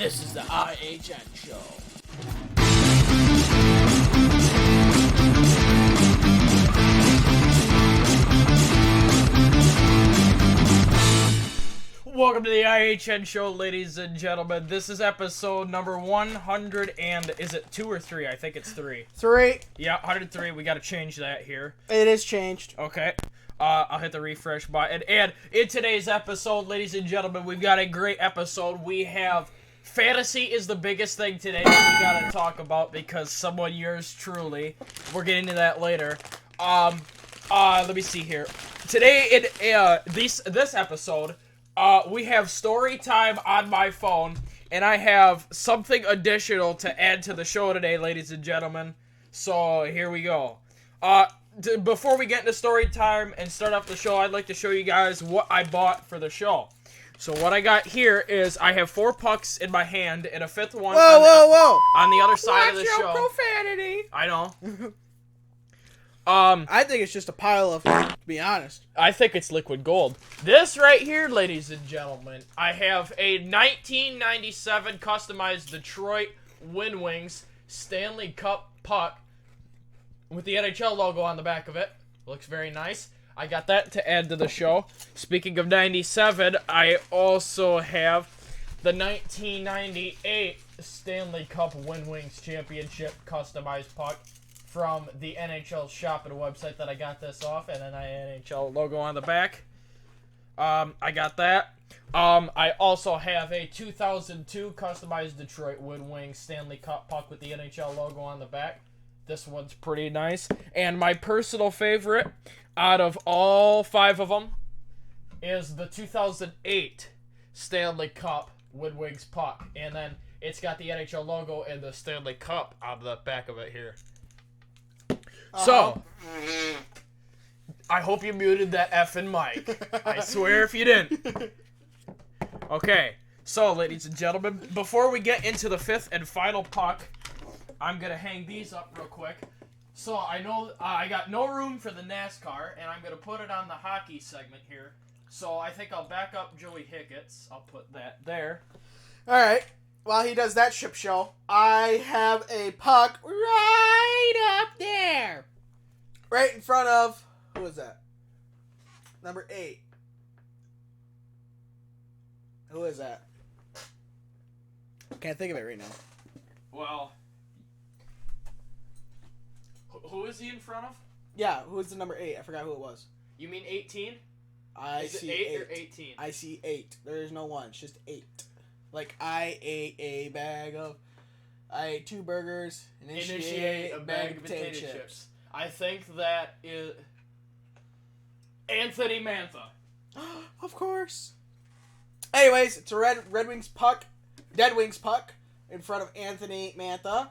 This is the IHN show. Welcome to the IHN show, ladies and gentlemen. This is episode number 100 and is it 2 or 3? I think it's 3. 3. Yeah, 103. We got to change that here. It is changed. Okay. I'll hit the refresh button. And in today's episode, ladies and gentlemen, we've got a great episode. We have fantasy is the biggest thing today that we got to talk about because someone yours truly. We're getting to that later. Let me see here. Today in this episode, we have story time on my phone, and I have something additional to add to the show today, ladies and gentlemen. So here we go. Before we get into story time and start off the show, I'd like to show you guys what I bought for the show. So what I got here is I have 4 pucks in my hand and a 5th one on the other side of the show. Watch your profanity. I know. I think it's just a pile of, to be honest. I think it's liquid gold. This right here, ladies and gentlemen, I have a 1997 customized Detroit Wind Wings Stanley Cup puck with the NHL logo on the back of it. Looks very nice. I got that to add to the show. Speaking of 97, I also have the 1998 Stanley Cup Wind Wings Championship customized puck from the NHL shop at a website that I got this off, and then I NHL logo on the back. I got that. I also have a 2002 customized Detroit Wind Wings Stanley Cup puck with the NHL logo on the back. This one's pretty nice. And my personal favorite out of all 5 of them is the 2008 Stanley Cup Wind Wings puck. And then it's got the NHL logo and the Stanley Cup on the back of it here. So, I hope you muted that effing mic. I swear if you didn't. Okay, so ladies and gentlemen, before we get into the 5th and final puck, I'm going to hang these up real quick. So I know I got no room for the NASCAR, and I'm going to put it on the hockey segment here. So I think I'll back up Joey Hickett's. I'll put that there. Alright, while he does that ship show, I have a puck right up there. Right in front of, who is that? Number 8. Who is that? Can't think of it right now. Well, who is he in front of? Yeah, who's the number 8? I forgot who it was. You mean 18? I is see it 8 8 or 18? I see 8. There is no 1. It's just 8. Like I ate 2 burgers and initiate a bag of potato chips. I think that is Anthony Mantha. Of course. Anyways, it's a Red Wings puck, Dead Wings puck in front of Anthony Mantha.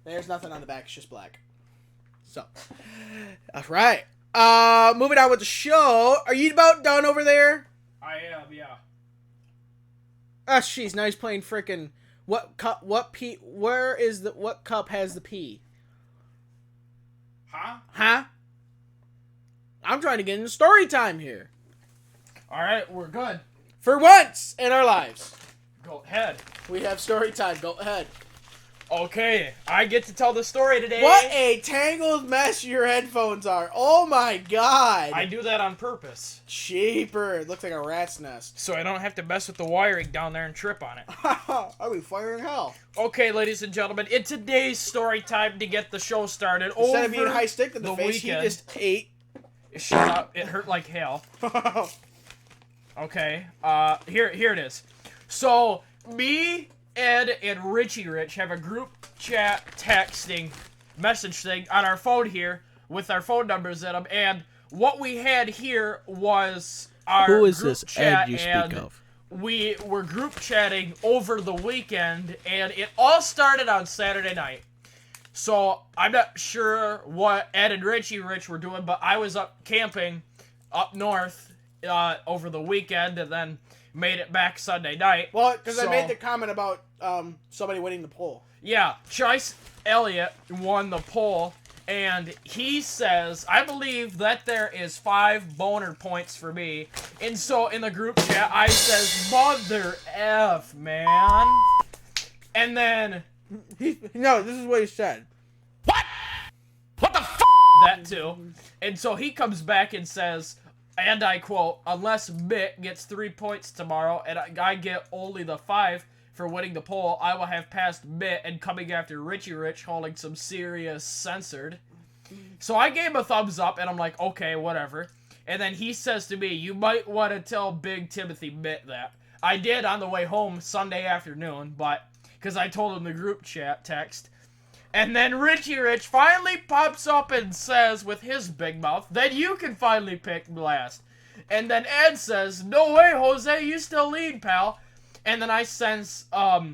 There's nothing on the back. It's just black. So, all right. Moving on with the show. Are you about done over there? I am, yeah. Ah, jeez. Now he's playing frickin' what cup? What P? Where is the what cup has the P? Huh? I'm trying to get into story time here. All right, we're good. For once in our lives. Go ahead. We have story time. Go ahead. Okay, I get to tell the story today. What a tangled mess your headphones are. Oh my god. I do that on purpose. Cheaper. It looks like a rat's nest. So I don't have to mess with the wiring down there and trip on it. I'll be firing hell. Okay, ladies and gentlemen, in today's story time to get the show started, instead of being high stick to the face, weekend, he just ate. Shut up. It hurt like hell. Okay, here it is. So, me, Ed, and Richie Rich have a group chat texting message thing on our phone here with our phone numbers in them, and what we had here was our Who is group this chat, Ed you speak of? We were group chatting over the weekend, and it all started on Saturday night. So, I'm not sure what Ed and Richie Rich were doing, but I was up camping up north over the weekend, and then made it back Sunday night. Well, because I made the comment about somebody winning the poll. Yeah, Chase Elliott won the poll, and he says, I believe that there is 5 boner points for me. And so in the group chat, I says, mother F, man. And then... No, this is what he said. What? What the f***? That too. And so he comes back and says, and I quote, unless Mitt gets 3 points tomorrow and I get only the 5 for winning the poll, I will have passed Mitt and coming after Richie Rich holding some serious censored. So I gave him a thumbs up and I'm like, okay, whatever. And then he says to me, you might want to tell Big Timothy Mitt that. I did on the way home Sunday afternoon, but because I told him the group chat text. And then Richie Rich finally pops up and says with his big mouth, then you can finally pick last. And then Ed says, no way, Jose, you still lead, pal. And then I sense a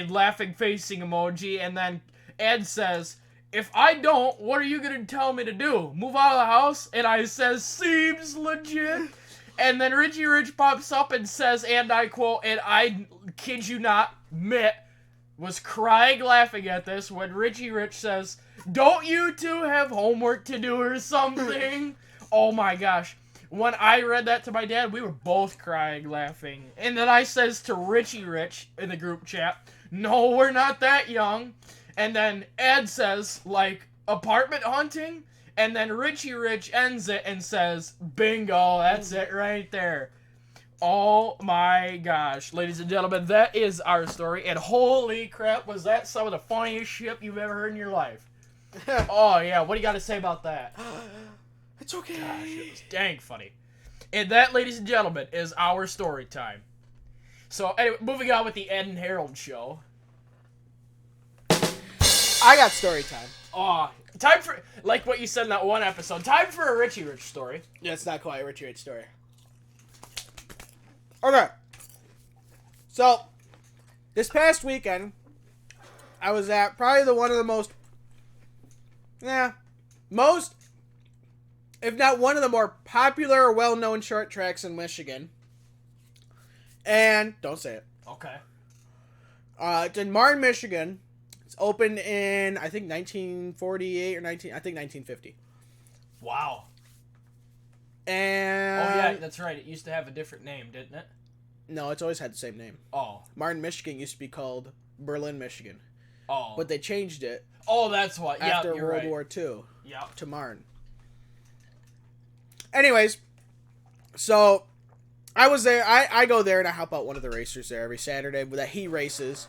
laughing facing emoji, and then Ed says, if I don't, what are you going to tell me to do? Move out of the house? And I says, seems legit. And then Richie Rich pops up and says, and I quote, and I kid you not, Mitt was crying laughing at this when Richie Rich says, don't you two have homework to do or something? Oh my gosh. When I read that to my dad, we were both crying laughing. And then I says to Richie Rich in the group chat, no, we're not that young. And then Ed says, like, apartment hunting? And then Richie Rich ends it and says, bingo, that's it right there. Oh my gosh, ladies and gentlemen, that is our story. And holy crap, was that some of the funniest shit you've ever heard in your life. Oh yeah, what do you got to say about that? It's okay. Gosh, it was dang funny. And that, ladies and gentlemen, is our story time. So anyway, moving on with the Ed and Harold show. I got story time. Oh, time for, like what you said in that one episode, time for a Richie Rich story. Yeah, it's not quite a Richie Rich story. Okay. So, this past weekend, I was at probably one of the most, if not one of the more popular or well-known short tracks in Michigan. And, don't say it. Okay. It's in Martin, Michigan. It's opened in, I think, 1948 or 1950. Wow. And... Oh, yeah, that's right. It used to have a different name, didn't it? No, it's always had the same name. Oh. Martin, Michigan used to be called Berlin, Michigan. Oh. But they changed it. Oh, that's what. Yeah, after you're World right. War II. Yeah. To Martin. Anyways, so I was there. I go there and I help out one of the racers there every Saturday that he races,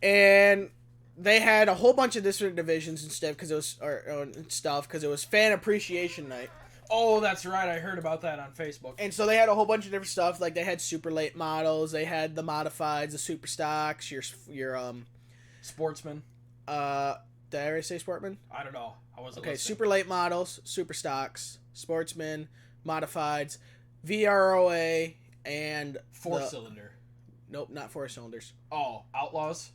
and they had a whole bunch of different divisions and stuff because it was fan appreciation night. Oh, that's right. I heard about that on Facebook. And so they had a whole bunch of different stuff. Like they had super late models, they had the modifieds, the super stocks, your Sportsman. Did I already say sportman? I don't know. I wasn't okay. listening. Super late models, super stocks, sportsman, modifieds, VROA, and 4-cylinder. Nope, not 4 cylinders. Oh, Outlaws.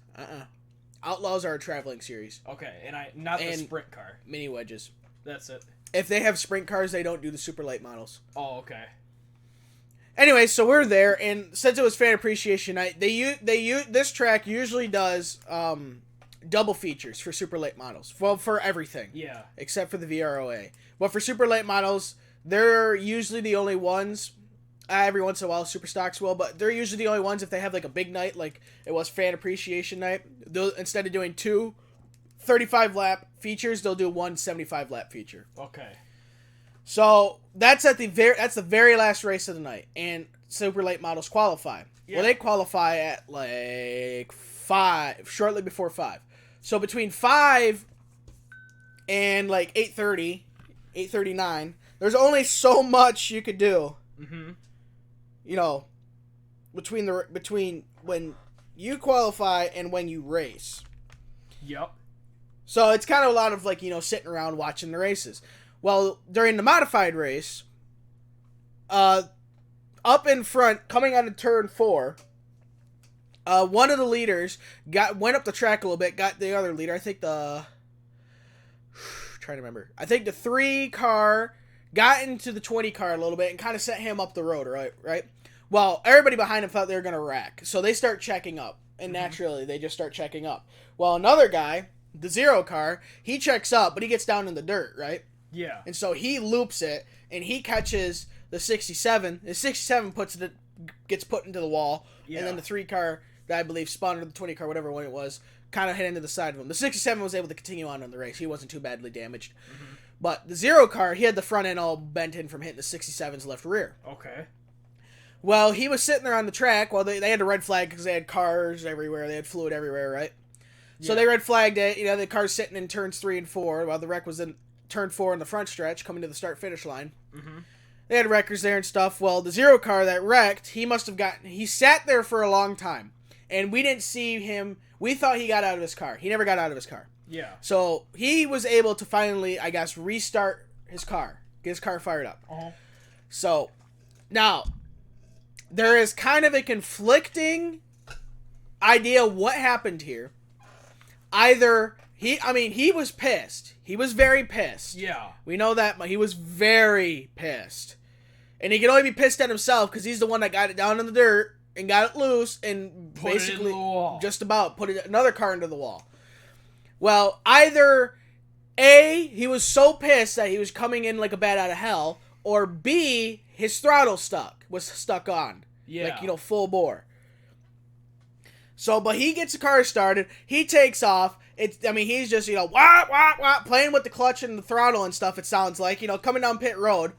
Outlaws are a traveling series. Okay, and not the sprint car. Mini wedges. That's it. If they have sprint cars, they don't do the super late models. Oh, okay. Anyway, so we're there, and since it was fan appreciation night, this track usually does double features for super late models. Well, for everything. Yeah. Except for the VROA. But for super late models, they're usually the only ones. Every once in a while, super stocks will, but they're usually the only ones if they have like a big night, like it was fan appreciation night. Instead of doing 2 35-lap features, they'll do 1 75-lap feature. Okay. So that's the very last race of the night, and super late models qualify. Yeah. Well, they qualify at like 5, shortly before 5. So between 5 and like 8:30, 8:39, there's only so much you could do. Mm-hmm. You know, between when you qualify and when you race. Yep. So it's kind of a lot of like, sitting around watching the races. Well, during the modified race, up in front, coming out of turn 4, one of the leaders went up the track a little bit, got the other leader. I think trying to remember. I think the 3 car got into the 20 car a little bit and kind of set him up the road, right? Well, everybody behind him thought they were going to wreck, so they start checking up, and naturally, they just start checking up. Well, another guy, the 0 car, he checks up, but he gets down in the dirt, right? Yeah. And so he loops it, and he catches the 67. The 67 gets put into the wall, and then the 3 car I believe, spun, or the 20 car, whatever one it was, kind of hit into the side of him. The 67 was able to continue on in the race. He wasn't too badly damaged. Mm-hmm. But the 0 car, he had the front end all bent in from hitting the 67's left rear. Okay. Well, he was sitting there on the track. Well, they had a red flag because they had cars everywhere. They had fluid everywhere, right? Yeah. So they red flagged it. You know, the car's sitting in turns 3 and 4, while the wreck was in turn 4 in the front stretch, coming to the start-finish line. Mm-hmm. They had wreckers there and stuff. Well, the 0 car that wrecked, he sat there for a long time. And we didn't see him. We thought he got out of his car. He never got out of his car. Yeah. So he was able to finally, I guess, restart his car. Get his car fired up. Uh-huh. So, now, there is kind of a conflicting idea what happened here. Either, he was pissed. He was very pissed. Yeah. We know that, but he was very pissed. And he can only be pissed at himself because he's the one that got it down in the dirt and got it loose and put basically it in the wall. Just about put another car into the wall. Well, either A, he was so pissed that he was coming in like a bat out of hell, or B, his throttle was stuck on. Yeah. Like, full bore. So, but he gets the car started, he takes off, he's just, wah, wah, wah, playing with the clutch and the throttle and stuff, it sounds like, coming down pit road.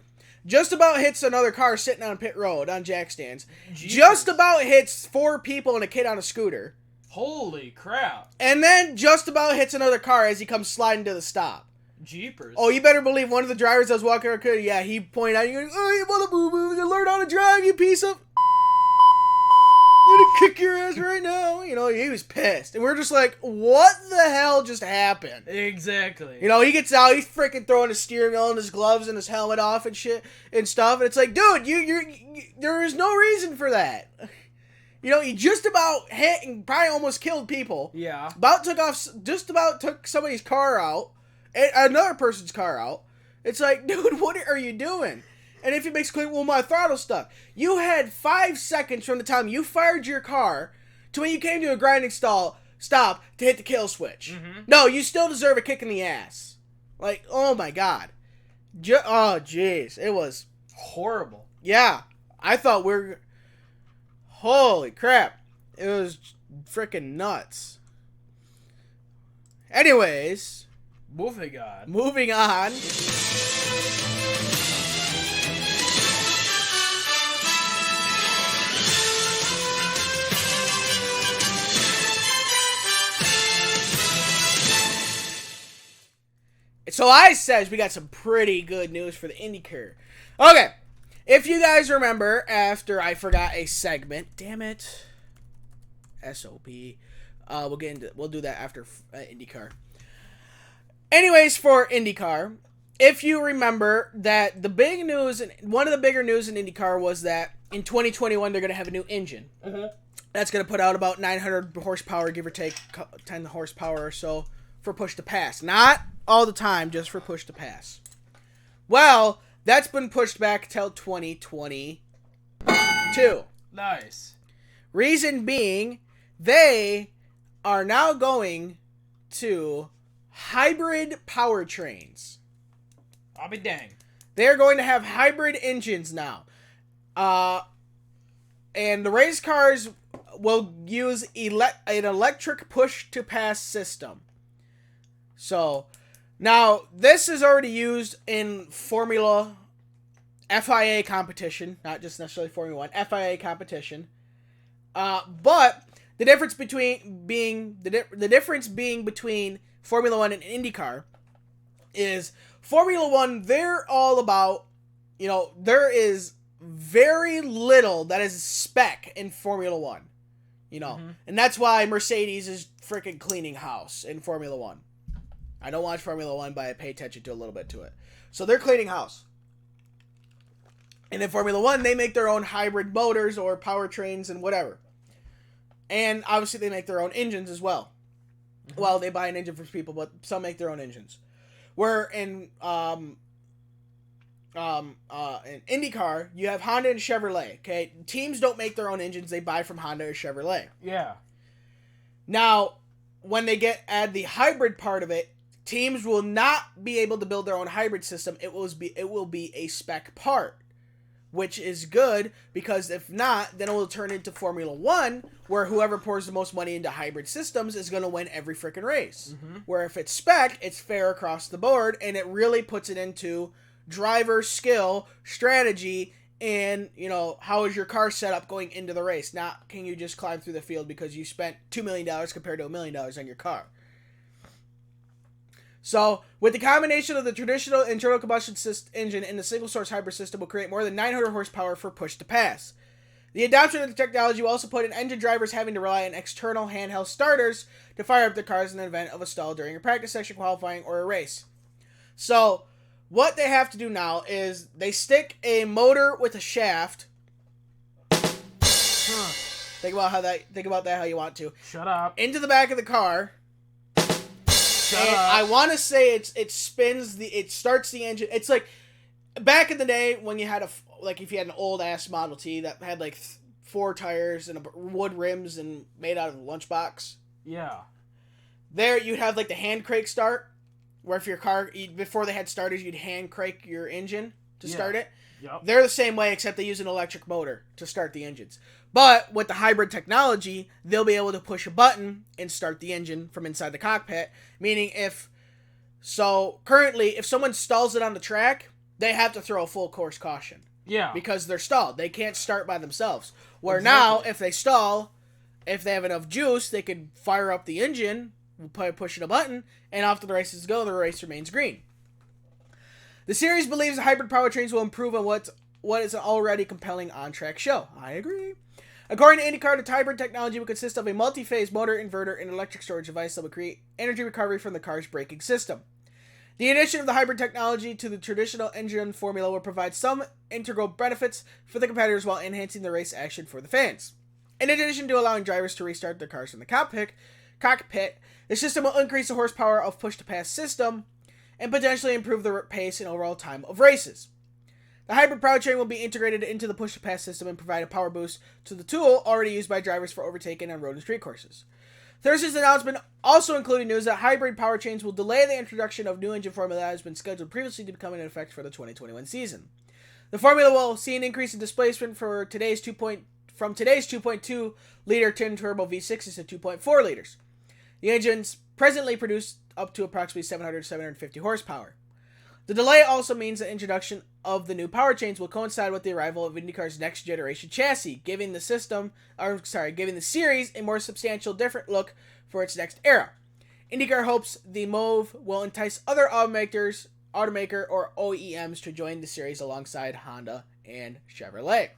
Just about hits another car sitting on pit road on jack stands. Jeepers. Just about hits 4 people and a kid on a scooter. Holy crap. And then just about hits another car as he comes sliding to the stop. Jeepers. Oh, you better believe one of the drivers that was walking around, yeah, he pointed out, oh, you mother boo-boo, you learn how to drive, you piece of... I'm gonna kick your ass right now. He was pissed. And we're just like, what the hell just happened? Exactly. He gets out, he's freaking throwing his steering wheel and his gloves and his helmet off and shit and stuff. And it's like, dude, there is no reason for that. He just about hit and probably almost killed people. Yeah. Just about took somebody's car out. Another person's car out. It's like, dude, what are you doing? And if he makes a claim, well, my throttle's stuck. You had 5 seconds from the time you fired your car to when you came to a grinding stop to hit the kill switch. Mm-hmm. No, you still deserve a kick in the ass. Like, oh my God. Oh, jeez. It was horrible. Yeah. I thought holy crap. It was freaking nuts. Anyways. Moving on. So I says we got some pretty good news for the IndyCar. Okay, if you guys remember, after I forgot a segment, damn it, SOP. We'll do that after IndyCar. Anyways, for IndyCar, if you remember that the big news, one of the bigger news in IndyCar was that in 2021 they're gonna have a new engine. Mm-hmm. That's gonna put out about 900 horsepower, give or take 10 horsepower or so for push to pass. Not all the time, just for push to pass. Well, that's been pushed back till 2022. Nice. Reason being, they are now going to hybrid powertrains. I'll be dang. They're going to have hybrid engines now. And the race cars will use an electric push-to-pass system. So, now, this is already used in Formula FIA competition, not just necessarily Formula 1, FIA competition. But the difference being between Formula 1 and IndyCar is Formula 1, they're all about, there is very little that is spec in Formula 1. Mm-hmm. And that's why Mercedes is freaking cleaning house in Formula 1. I don't watch Formula 1, but I pay attention to a little bit to it. So they're cleaning house. And in Formula 1, they make their own hybrid motors or powertrains and whatever. And obviously they make their own engines as well. Mm-hmm. Well, they buy an engine from people, but some make their own engines. Where in IndyCar, you have Honda and Chevrolet, okay? Teams don't make their own engines, they buy from Honda or Chevrolet. Yeah. Now, when they add the hybrid part of it, teams will not be able to build their own hybrid system. It will be a spec part. which is good because if not, then it will turn into Formula One, where whoever pours the most money into hybrid systems is going to win every freaking race. Mm-hmm. Where if it's spec, it's fair across the board, and it really puts it into driver skill, strategy, and, you know, how is your car set up going into the race? Not can you just climb through the field because you spent $2 million compared to $1 million on your car. So, with the combination of the traditional internal combustion engine and the single-source hybrid system will create more than 900 horsepower for push-to-pass. The adoption of the technology will also put an engine drivers having to rely on external handheld starters to fire up their cars in the event of a stall during a practice session, qualifying, or a race. So, what they have to do now is they stick a motor with a shaft. Think about that how you want to. Shut up. Into the back of the car. Shut up. I want to say it starts the engine. It's like back in the day when you had if you had an old ass Model T that had like 4 tires and wood rims and made out of a lunchbox. Yeah. There you'd have like the hand crank start, where if your car before they had starters you'd hand crank your engine to start it. Yep. They're the same way except they use an electric motor to start the engines. But with the hybrid technology, they'll be able to push a button and start the engine from inside the cockpit. Meaning currently, if someone stalls it on the track, they have to throw a full course caution. Yeah. Because they're stalled. They can't start by themselves. Where Exactly. now, if they stall, if they have enough juice, they could fire up the engine by pushing a button, and off to the races go, the race remains green. The series believes the hybrid powertrains will improve on what is an already compelling on-track show. I agree. According to IndyCar, the hybrid technology will consist of a multi-phase motor, inverter, and electric storage device that will create energy recovery from the car's braking system. The addition of the hybrid technology to the traditional engine formula will provide some integral benefits for the competitors while enhancing the race action for the fans. In addition to allowing drivers to restart their cars in the cockpit, the system will increase the horsepower of push-to-pass system and potentially improve the pace and overall time of races. The hybrid powertrain will be integrated into the push-to-pass system and provide a power boost to the tool already used by drivers for overtaking on road and street courses. Thursday's announcement also included news that hybrid powertrains will delay the introduction of new engine formula that has been scheduled previously to become in effect for the 2021 season. The formula will see an increase in displacement from today's 2.2-liter twin-turbo V6s to 2.4 liters. The engines presently produce up to approximately 750 horsepower. The delay also means the introduction of the new powertrains will coincide with the arrival of IndyCar's next generation chassis, giving the series a more substantial different look for its next era. IndyCar hopes the move will entice other automaker or OEMs to join the series alongside Honda and Chevrolet.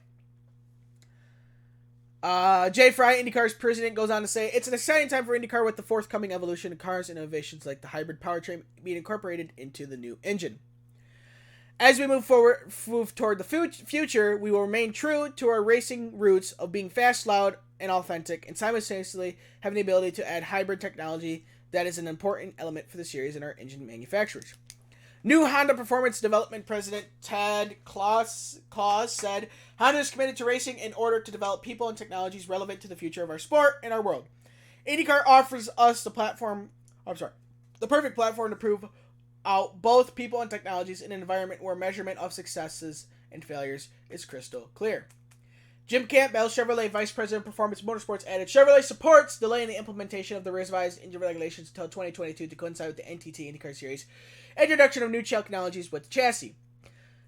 Jay Fry, IndyCar's president, goes on to say, "It's an exciting time for IndyCar with the forthcoming evolution of cars and innovations like the hybrid powertrain being incorporated into the new engine. As we move toward the future, we will remain true to our racing roots of being fast, loud, and authentic, and simultaneously having the ability to add hybrid technology that is an important element for the series and our engine manufacturers." New Honda Performance Development President Ted Claus said, "Honda is committed to racing in order to develop people and technologies relevant to the future of our sport and our world. IndyCar offers us the perfect platform to prove out both people and technologies in an environment where measurement of successes and failures is crystal clear." Jim Campbell, Chevrolet Vice President of Performance Motorsports, added, "Chevrolet supports delaying the implementation of the revised engine regulations until 2022 to coincide with the NTT IndyCar Series introduction of new technologies with the chassis.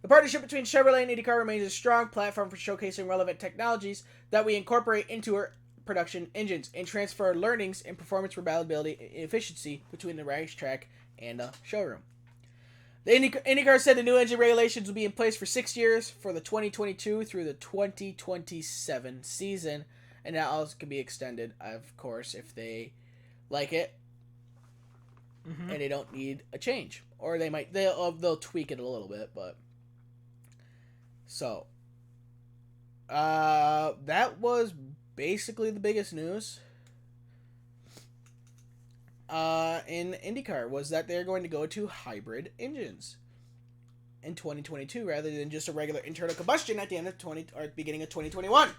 The partnership between Chevrolet and IndyCar remains a strong platform for showcasing relevant technologies that we incorporate into our production engines and transfer learnings in performance, reliability, and efficiency between the racetrack and the showroom." The IndyCar said the new engine regulations will be in place for 6 years for the 2022 through the 2027 season, and that also can be extended, of course, if they like it and they don't need a change, or they'll tweak it a little bit, but so that was basically the biggest news in IndyCar, was that they're going to go to hybrid engines in 2022 rather than just a regular internal combustion at the end of beginning of 2021.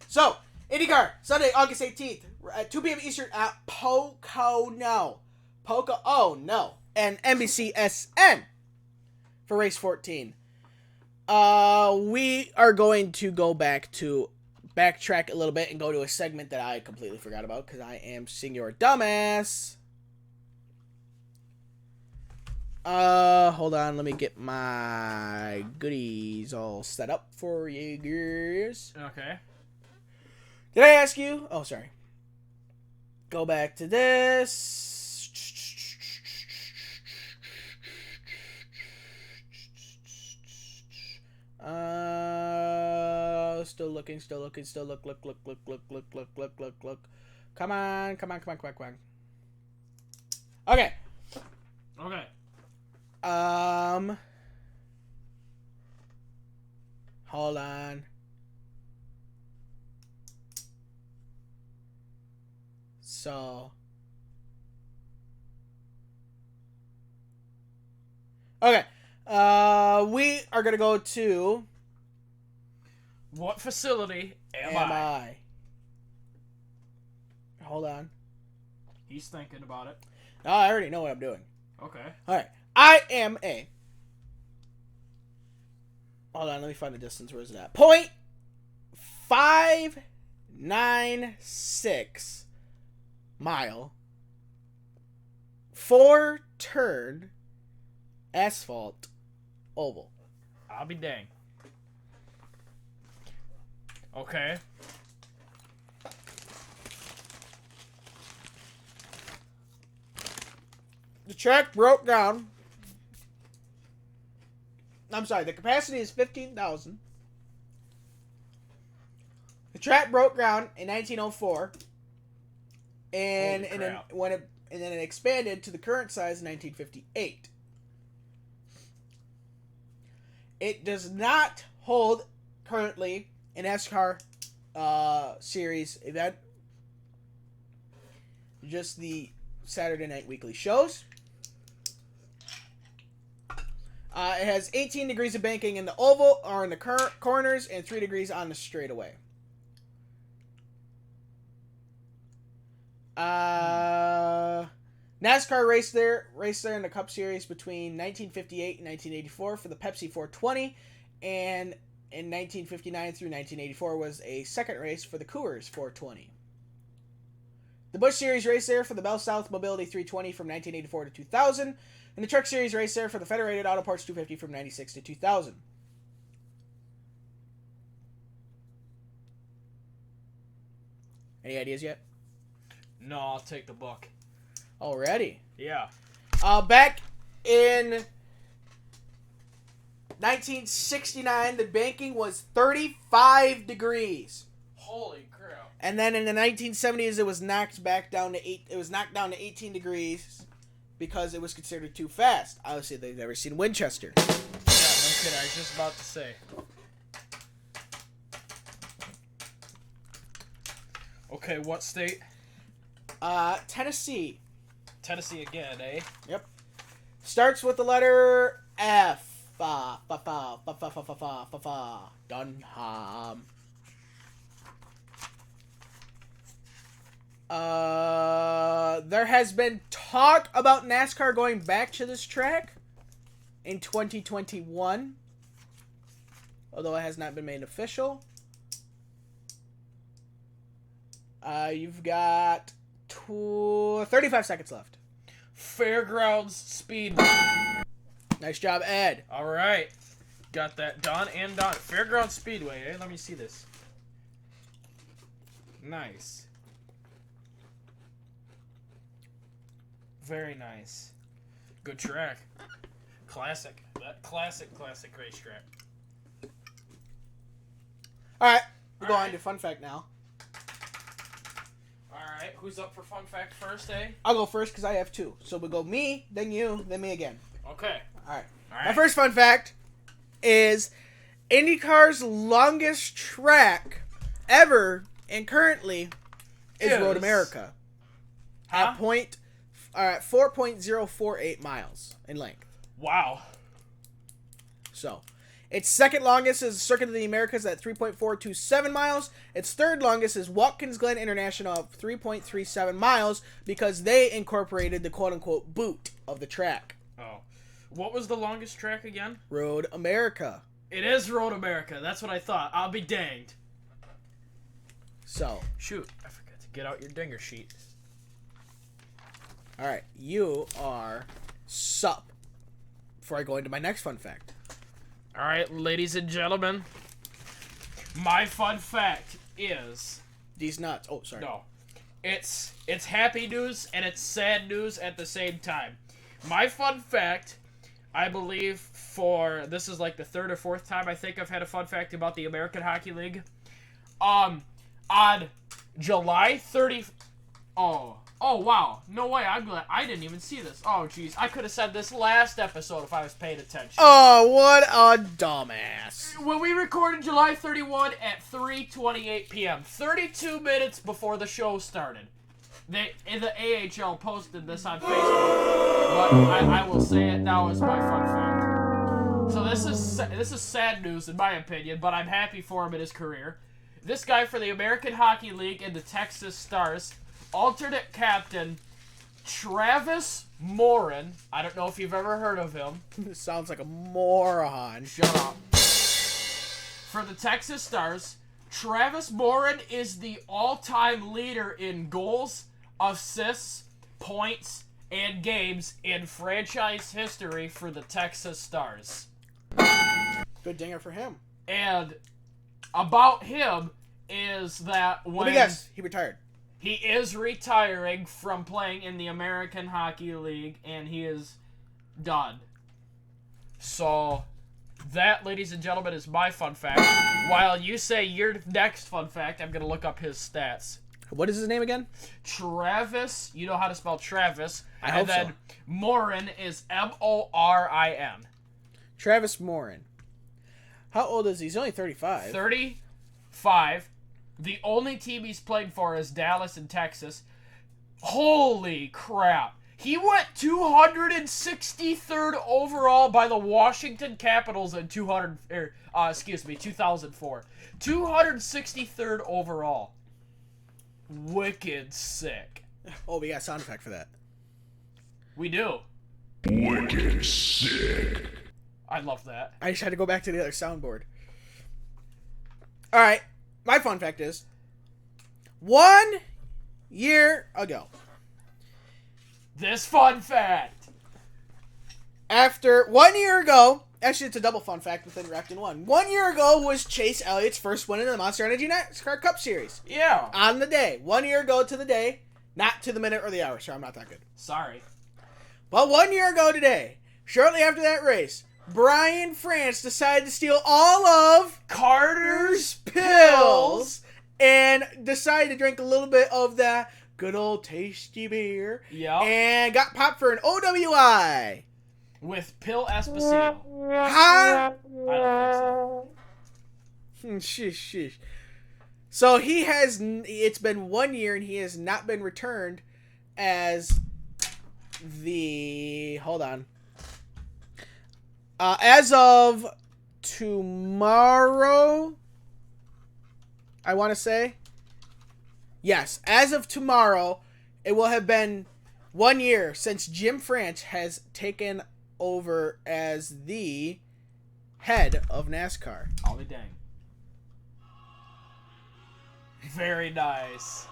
So, IndyCar, Sunday, August 18th at 2 p.m. Eastern at Pocono, and NBCSN for race 14. We are going to go backtrack a little bit and go to a segment that I completely forgot about because I am Senor Dumbass. Hold on, let me get my goodies all set up for you guys. Okay. Did I ask you? Oh, sorry. Go back to this. Still looking. Look. Come on. Okay. Hold on. So. Okay. We are gonna go to. What facility am I? Hold on. He's thinking about it. Oh, I already know what I'm doing. Okay. Alright. I am a. Hold on, let me find the distance. Where is it at? 0.596 mile. 4-turn asphalt oval. I'll be dang. Okay. The track broke down. I'm sorry, the capacity is 15,000. The track broke down in 1904. And then it expanded to the current size in 1958. It does not hold currently an NASCAR series event. Just the Saturday night weekly shows. It has 18 degrees of banking in the oval or in the corners and 3 degrees on the straightaway. NASCAR raced there in the Cup Series between 1958 and 1984 for the Pepsi 420, and in 1959 through 1984 was a second race for the Coors 420. The Busch Series raced there for the Bell South Mobility 320 from 1984 to 2000, and the Truck Series raced there for the Federated Auto Parts 250 from 96 to 2000. Any ideas yet? No, I'll take the book. Already? Yeah. Back in 1969, the banking was 35 degrees. Holy crap. And then in the 1970s, it was knocked down to 18 degrees because it was considered too fast. Obviously, they've never seen Winchester. Yeah, no kidding. I was just about to say. Okay, what state? Tennessee. Tennessee again, eh? Yep. Starts with the letter F. Dunham. There has been talk about NASCAR going back to this track in 2021, although it has not been made official. You've got 35 seconds left. Fairgrounds Speedway. Nice job, Ed. All right. Got that done and done. Fairgrounds Speedway, eh? Let me see this. Nice. Very nice. Good track. Classic. That classic racetrack. Alright, we'll go on to fun fact now. Alright, who's up for fun fact first, eh? I'll go first because I have two. So we'll go me, then you, then me again. Okay. Alright. My first fun fact is IndyCar's longest track ever and currently is Road America. Huh? At 4.048 miles in length. Wow. So, its second longest is Circuit of the Americas at 3.427 miles. Its third longest is Watkins Glen International at 3.37 miles because they incorporated the quote-unquote boot of the track. Oh. What was the longest track again? Road America. It is Road America. That's what I thought. I'll be danged. So. Shoot, I forgot to get out your dinger sheet. All right, you are sup. Before I go into my next fun fact. All right, ladies and gentlemen. My fun fact is... These nuts. Oh, sorry. No. It's happy news and it's sad news at the same time. My fun fact, I believe this is like the third or fourth time I think I've had a fun fact about the American Hockey League. On July 30... Oh, wow. No way. I'm glad. I didn't even see this. Oh, jeez. I could have said this last episode if I was paying attention. Oh, what a dumbass. When we recorded July 31 at 3:28 p.m., 32 minutes before the show started, the AHL posted this on Facebook, but I will say it now as my fun fact. So this is sad news in my opinion, but I'm happy for him in his career. This guy for the American Hockey League and the Texas Stars, alternate captain Travis Morin. I don't know if you've ever heard of him. Sounds like a moron. Shut up. For the Texas Stars, Travis Morin is the all-time leader in goals, assists, points, and games in franchise history for the Texas Stars. Good dinger for him. And about him is that when... Let me guess. He retired. He is retiring from playing in the American Hockey League, and he is done. So, that, ladies and gentlemen, is my fun fact. While you say your next fun fact, I'm going to look up his stats. What is his name again? Travis. You know how to spell Travis. I hope so. And then Morin is Morin. Travis Morin. How old is he? He's only 35. 35. The only team he's played for is Dallas in Texas. Holy crap. He went 263rd overall by the Washington Capitals in 2004. 263rd overall. Wicked sick. Oh, we got a sound effect for that. We do. Wicked sick. I love that. I just had to go back to the other soundboard. Alright. My fun fact is, 1 year ago, This fun fact. after 1 year ago, actually it's a double fun fact within wrapped in one. 1 year ago was Chase Elliott's first win in the Monster Energy NASCAR Cup Series. Yeah. On the day. 1 year ago to the day, not to the minute or the hour. Sorry, I'm not that good. Sorry. But 1 year ago today, shortly after that race, Brian France decided to steal all of Carter's pills and decided to drink a little bit of that good old tasty beer. Yep. And got popped for an OWI. With Pill Esposito. Huh? I don't think so. Sheesh. So it's been 1 year and he has not been returned as hold on. As of tomorrow, I want to say. Yes, as of tomorrow, it will have been 1 year since Jim France has taken over as the head of NASCAR. I'll be dang. Very nice.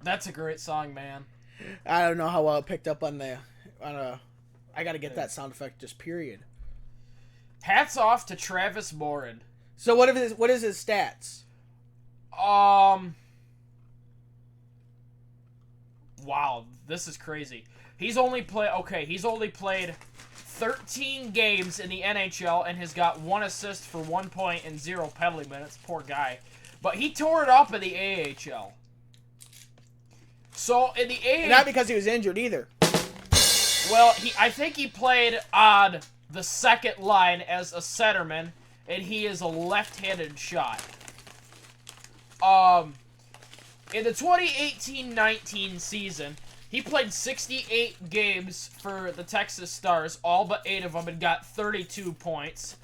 That's a great song, man. I don't know how well it picked up on I gotta get that sound effect just period. Hats off to Travis Morin. So what is his stats? Wow, this is crazy. He's only played 13 games in the NHL and has got 1 assist for 1 point and 0 penalty minutes. Poor guy. But he tore it up in the AHL. So in the AHL, Not because he was injured either. well, I think he played on the second line as a centerman, and he is a left-handed shot. In the 2018-19 season, he played 68 games for the Texas Stars, all but 8 of them, and got 32 points.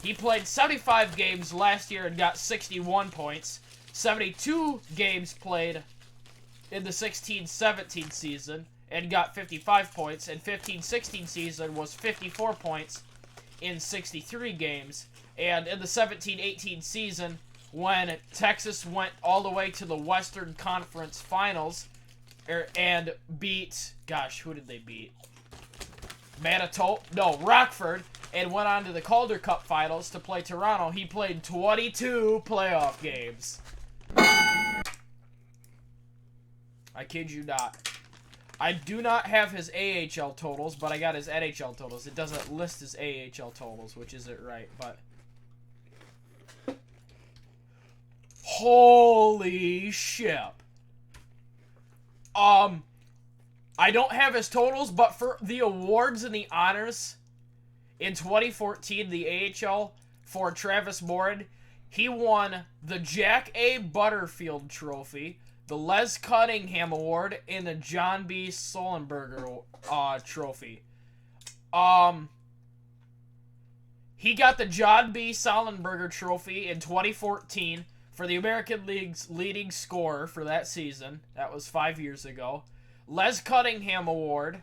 He played 75 games last year and got 61 points. 72 games played in the 16-17 season and got 55 points, and 15-16 season was 54 points in 63 games. And in the 17-18 season, when Texas went all the way to the Western Conference Finals and beat, gosh, who did they beat? Rockford, and went on to the Calder Cup Finals to play Toronto. He played 22 playoff games. I kid you not. I do not have his AHL totals, but I got his NHL totals. It doesn't list his AHL totals, which isn't right, but... Holy shit. I don't have his totals, but for the awards and the honors, in 2014, the AHL for Travis Morin, he won the Jack A. Butterfield Trophy, the Les Cunningham Award, and the John B. Sullenberger Trophy. He got the John B. Sullenberger Trophy in 2014 for the American League's leading scorer for that season. That was 5 years ago. Les Cunningham Award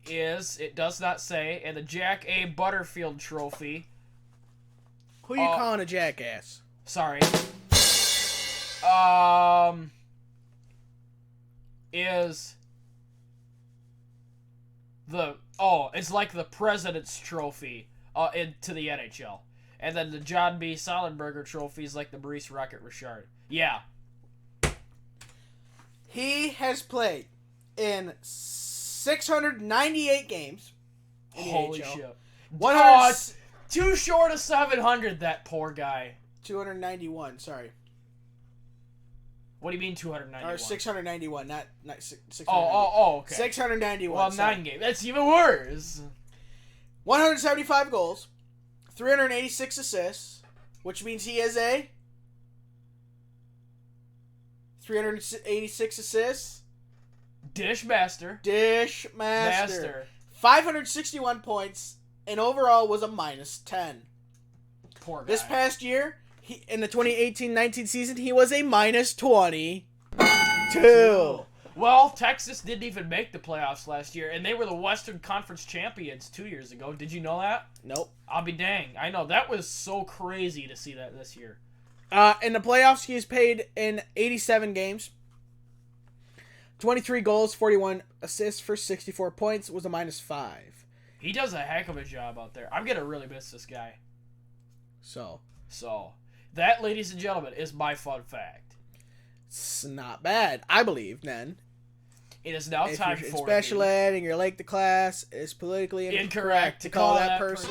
is, it does not say, and the Jack A. Butterfield Trophy. Who you calling a jackass? Sorry. Is the, it's like the President's Trophy into the NHL. And then the John B. Sullenberger Trophy is like the Maurice Rocket Richard. Yeah. He has played in 698 games in the Holy AHL. shit. 100, Too short of 700, that poor guy. 291, sorry. What do you mean 291? Or 691, not 690. Okay. 691. Well, sorry. 9 games. That's even worse. 175 goals, 386 assists, which means he is a 386 assists. Dish master. 561 points, and overall was a -10. Poor guy. This past year, in the 2018-19 season, he was a -22. Well, Texas didn't even make the playoffs last year, and they were the Western Conference champions 2 years ago. Did you know that? Nope. I'll be dang. I know. That was so crazy to see that this year. In the playoffs, he has played in 87 games. 23 goals, 41 assists for 64 points, was a -5. He does a heck of a job out there. I'm going to really miss this guy. So, that, ladies and gentlemen, is my fun fact. it's not bad, I believe, then. It is now If time you're in for special ed and you're late to class, it's politically incorrect to call that person.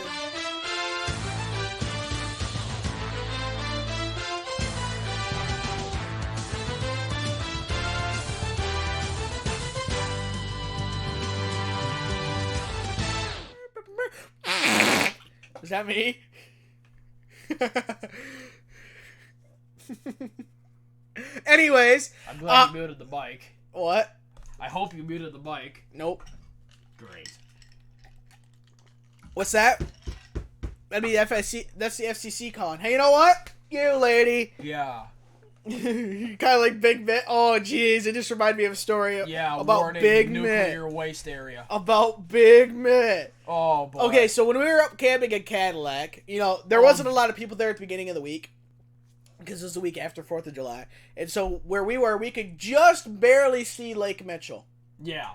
Is that me? Anyways. I'm glad you muted the mic. What? I hope you muted the mic. Nope. Great. What's that? That'd be FSC. That's the FCC calling. Hey, you know what? You lady. Yeah. Kind of like Big Mitt. Oh, jeez. It just reminded me of a story about Big nuclear Mitt. waste area. About Big Mitt. Oh, boy. Okay, so when we were up camping in Cadillac, there wasn't a lot of people there at the beginning of the week. Because it was the week after 4th of July. And so where we were, we could just barely see Lake Mitchell. Yeah.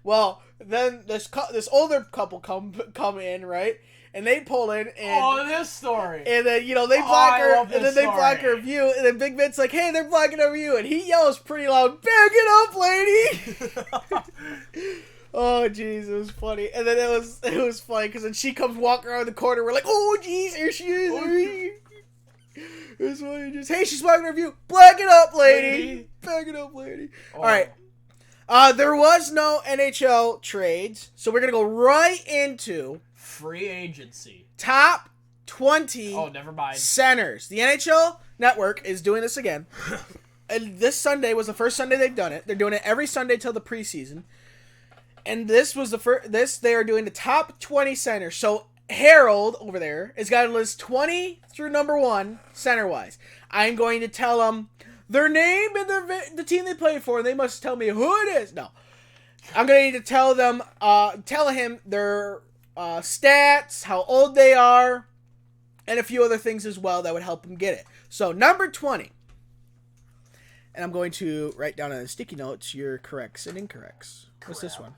Well, then this older couple come in, right? And they pull in and this story. And then they block her, and then they story. block her view, and then Big Mitt's like, "Hey, they're blocking our view," and he yells pretty loud, "Back it up, lady!" Oh, jeez, it was funny. And then it was funny because then she comes walking around the corner. We're like, "Oh, jeez, here she is." It was funny. Just, hey, she's blocking our view. Black it up, lady. Back it up, lady. Oh. All right. There was no NHL trades, so we're gonna go right into free agency. Top 20 never mind. centers. The NHL Network is doing this again. And this Sunday was the first Sunday they've done it. They're doing it every Sunday till the preseason. And this was the first. They are doing the top 20 centers. So Harold over there has got to list 20 through number 1 center wise. I'm going to tell them their name and the team they play for, and they must tell me who it is. No. I'm going to need to tell him their stats, how old they are, and a few other things as well that would help him get it. So, number 20. And I'm going to write down on the sticky notes your corrects and incorrects. What's this one?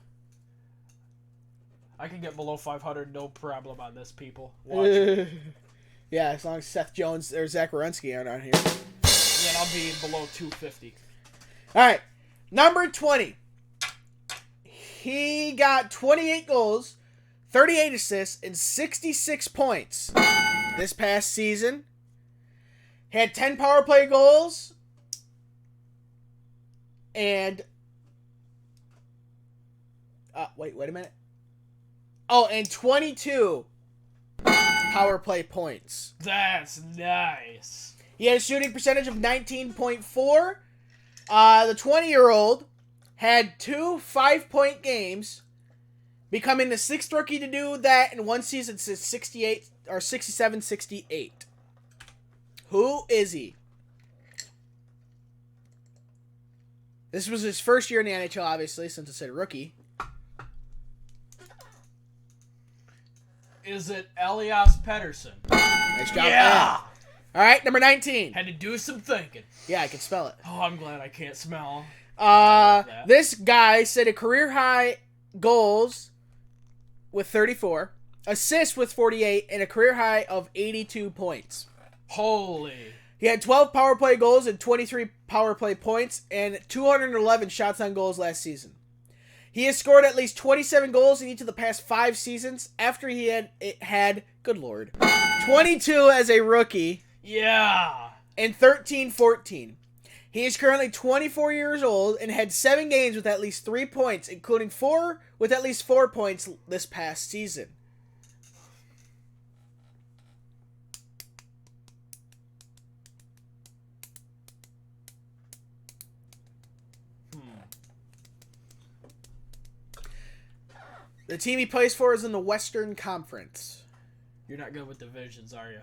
I can get below 500, no problem on this, people. Watch. Yeah, as long as Seth Jones or Zach Wierenski aren't on here. Then I'll be below 250. All right, number 20. He got 28 goals, 38 assists, and 66 points this past season. Had 10 power play goals. And... wait a minute. Oh, and 22 power play points. That's nice. He had a shooting percentage of 19.4. The 20-year-old had 2 5-point games, becoming the 6th rookie to do that in one season since 67-68. Who is he? This was his first year in the NHL, obviously, since it said rookie. Is it Elias Pettersson? Nice job. Yeah! All right, number 19. Had to do some thinking. Yeah, I can spell it. Oh, I'm glad I can't smell. This guy set a career high goals with 34, assists with 48, and a career high of 82 points. Holy. He had 12 power play goals and 23 power play points and 211 shots on goals last season. He has scored at least 27 goals in each of the past 5 seasons after he had good lord, 22 as a rookie. Yeah. And 13-14. He is currently 24 years old and had 7 games with at least 3 points, including 4 with at least 4 points this past season. The team he plays for is in the Western Conference. You're not good with divisions, are you?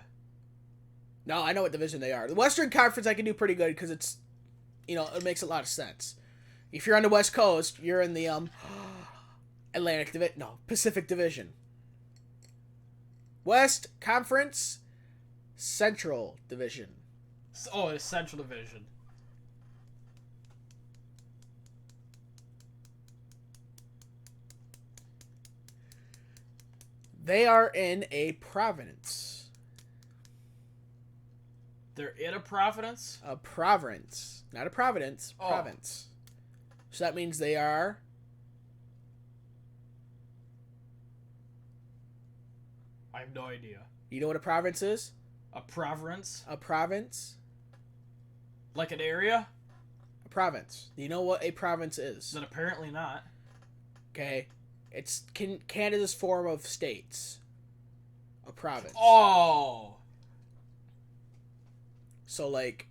No, I know what division they are. The Western Conference I can do pretty good because it's, it makes a lot of sense. If you're on the West Coast, you're in the Pacific Division. West Conference, Central Division. Oh, it's Central Division. They are in a province. They're in a province? A province. Not a providence. Oh. Province. So that means they are... I have no idea. You know what a province is? A province? A province? Like an area? A province. Do you know what a province is? Then apparently not. Okay. It's Canada's form of states. A province. Oh! So, like,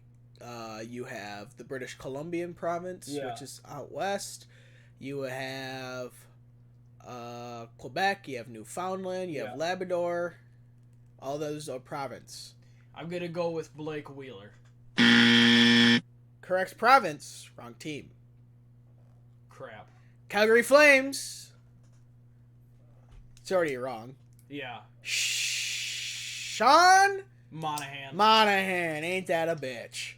you have the British Columbian province, which is out west. You have Quebec. You have Newfoundland. You have Labrador. All those are province. I'm going to go with Blake Wheeler. Correct province. Wrong team. Crap. Calgary Flames. It's already wrong. Yeah. Sean Monahan. Ain't that a bitch?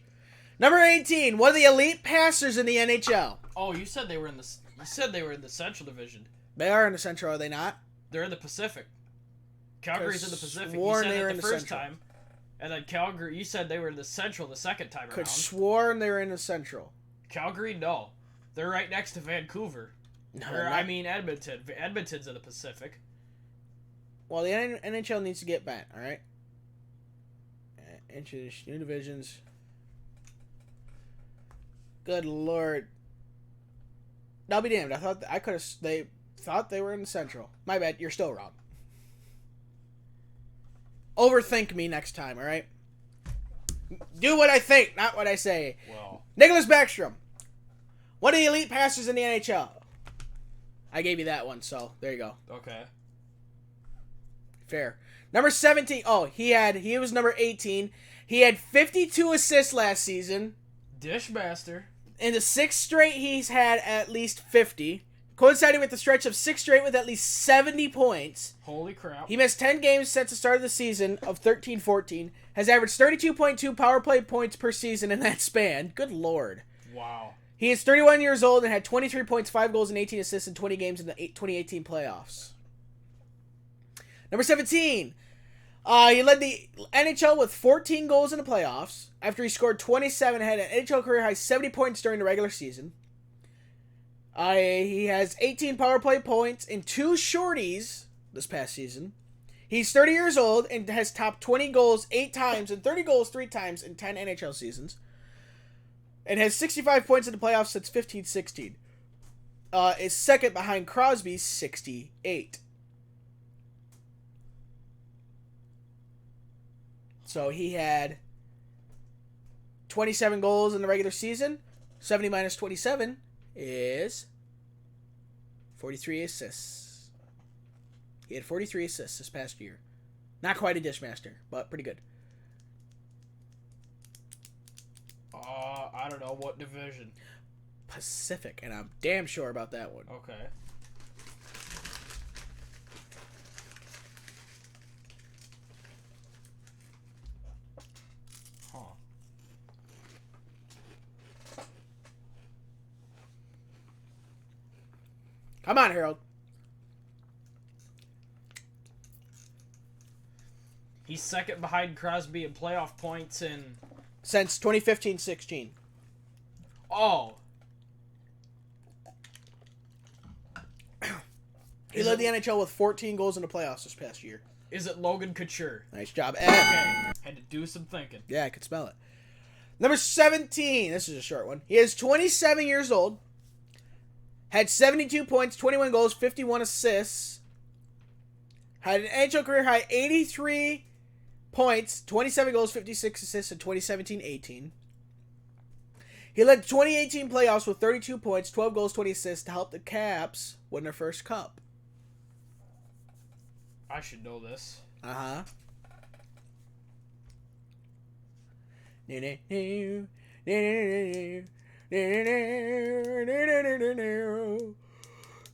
Number 18. One of the elite passers in the NHL. Oh, you said they were in the Central Division. They are in the Central, are they not? They're in the Pacific. Calgary's in the Pacific. You Sworn said they were it in the the first Central. time. And then Calgary, you said they were in the Central the second time Could around. sworn they were in the Central. Calgary, no. They're right next to Vancouver. No, Edmonton. Edmonton's in the Pacific. Well, the NHL needs to get bent, all right? Introduce new divisions. Good lord. I'll be damned. They thought they were in the Central. My bad. You're still wrong. Overthink me next time, all right? Do what I think, not what I say. Well. Nicholas Backstrom. One of the elite passers in the NHL. I gave you that one, so there you go. Okay. Fair. Number 17. Oh, he was number 18. He had 52 assists last season. Dishmaster. In the 6th straight, he's had at least 50. coinciding with the stretch of 6 straight with at least 70 points. Holy crap. He missed 10 games since the start of the season of 13-14, has averaged 32.2 power play points per season in that span. Good lord. Wow. He is 31 years old and had 23 points, 5 goals, and 18 assists in 20 games in the 2018 playoffs. Number 17. He led the NHL with 14 goals in the playoffs. After he scored 27, had an NHL career high 70 points during the regular season. He has 18 power play points in 2 shorties this past season. He's 30 years old and has topped 20 goals 8 times and 30 goals 3 times in 10 NHL seasons. And has 65 points in the playoffs since 15-16. Is second behind Crosby's 68. So he had 27 goals in the regular season. 70 minus 27 is 43 assists. He had 43 assists this past year. Not quite a dishmaster, but pretty good. I don't know what division. Pacific, and I'm damn sure about that one. Okay. Huh. Come on, Harold. He's second behind Crosby in playoff points in... Since 2015-16. Oh. He led the NHL with 14 goals in the playoffs this past year. Is it Logan Couture? Nice job, Ed. Okay. Had to do some thinking. Yeah, I could smell it. Number 17. This is a short one. He is 27 years old. Had 72 points, 21 goals, 51 assists. Had an NHL career high 83 points, 27 goals, 56 assists in 2017-18. He led the 2018 playoffs with 32 points, 12 goals, 20 assists to help the Caps win their first cup. I should know this. Uh-huh.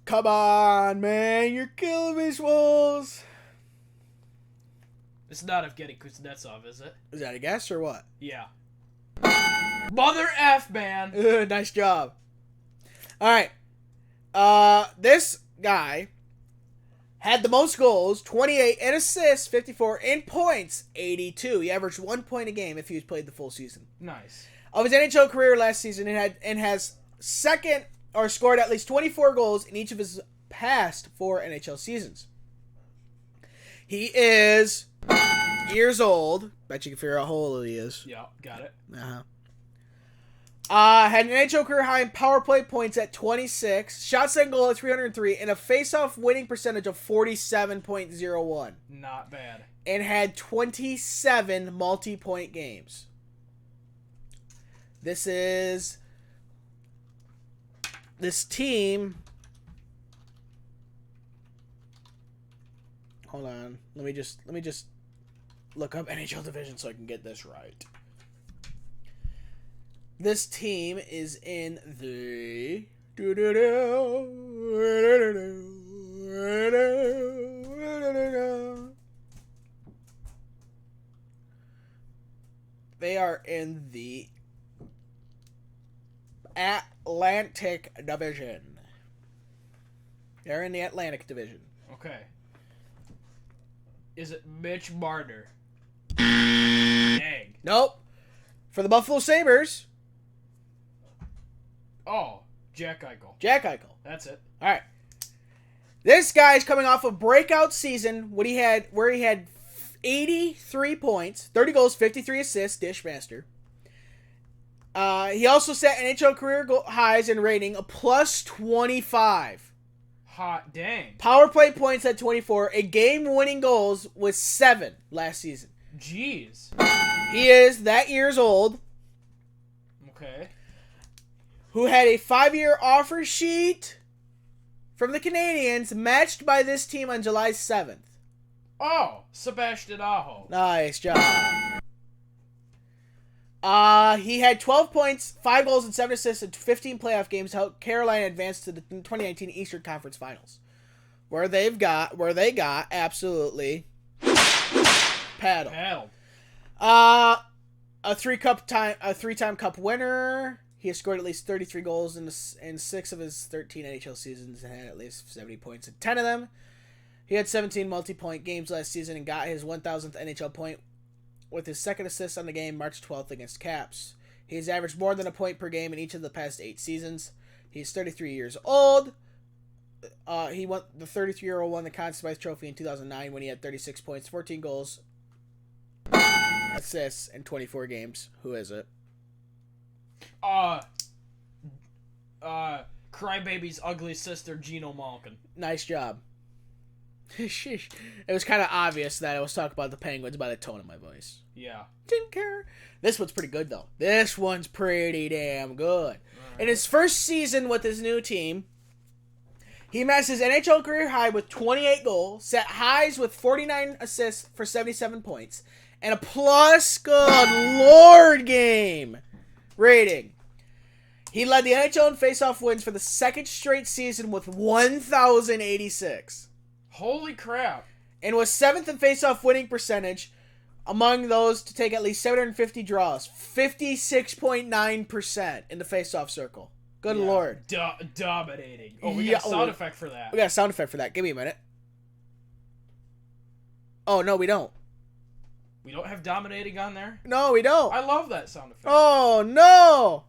Come on, man. You're killing me, Swolls. It's not Evgeny Kuznetsov, is it? Is that a guess or what? Yeah. Mother F, man. Nice job. All right. This guy had the most goals, 28, and assists, 54, and points, 82. He averaged 1 point a game if he was played the full season. Nice. Of his NHL career last season, and has second or scored at least 24 goals in each of his past 4 NHL seasons. He is years old. Bet you can figure out how old he is. Yeah, got it. Had an NHL career high in power play points at 26, shots on goal at 303, and a face-off winning percentage of 47.01. Not bad. And had 27 multi-point games. This team. Hold on. Let me just look up NHL division so I can get this right. This team is in the they are in the Atlantic Division. They're in the Atlantic Division. Okay. Is it Mitch Marner? Dang. Nope. For the Buffalo Sabres. Oh, Jack Eichel. Jack Eichel. That's it. All right. This guy's coming off a breakout season where he had 83 points, 30 goals, 53 assists, dishmaster. He also set NHL career highs in rating, a plus 25. Hot dang. Power play points at 24. A game-winning goals with 7 last season. Jeez. He is that years old. Okay. Who had a 5-year offer sheet from the Canadiens matched by this team on July 7th. Oh, Sebastian Aho. Nice job. He had 12 points, 5 goals, and 7 assists in 15 playoff games to help Carolina advance to the 2019 Eastern Conference Finals, where they got absolutely paddled. A three-time Cup winner. He has scored at least 33 goals in 6 of his 13 NHL seasons and had at least 70 points in 10 of them. He had 17 multi-point games last season and got his 1,000th NHL point with his second assist on the game March 12th against Caps. He has averaged more than a point per game in each of the past 8 seasons. He's 33 years old. The 33-year-old won the Conn Smythe Trophy in 2009 when he had 36 points, 14 goals, assists in 24 games. Who is it? Crybaby's ugly sister, Gino Malkin. Nice job. Sheesh. It was kind of obvious that I was talking about the Penguins by the tone of my voice. Yeah. Didn't care. This one's pretty good, though. This one's pretty damn good. Right. In his first season with his new team, he matched his NHL career high with 28 goals, set highs with 49 assists for 77 points, and a plus, good lord, game rating. He led the NHL in faceoff wins for the second straight season with 1,086. Holy crap. And was 7th in faceoff winning percentage among those to take at least 750 draws. 56.9% in the faceoff circle. Good lord. Dominating. Oh, we got a sound effect for that. We got a sound effect for that. Give me a minute. Oh, no, we don't. We don't have dominating on there? No, we don't. I love that sound effect. Oh, no.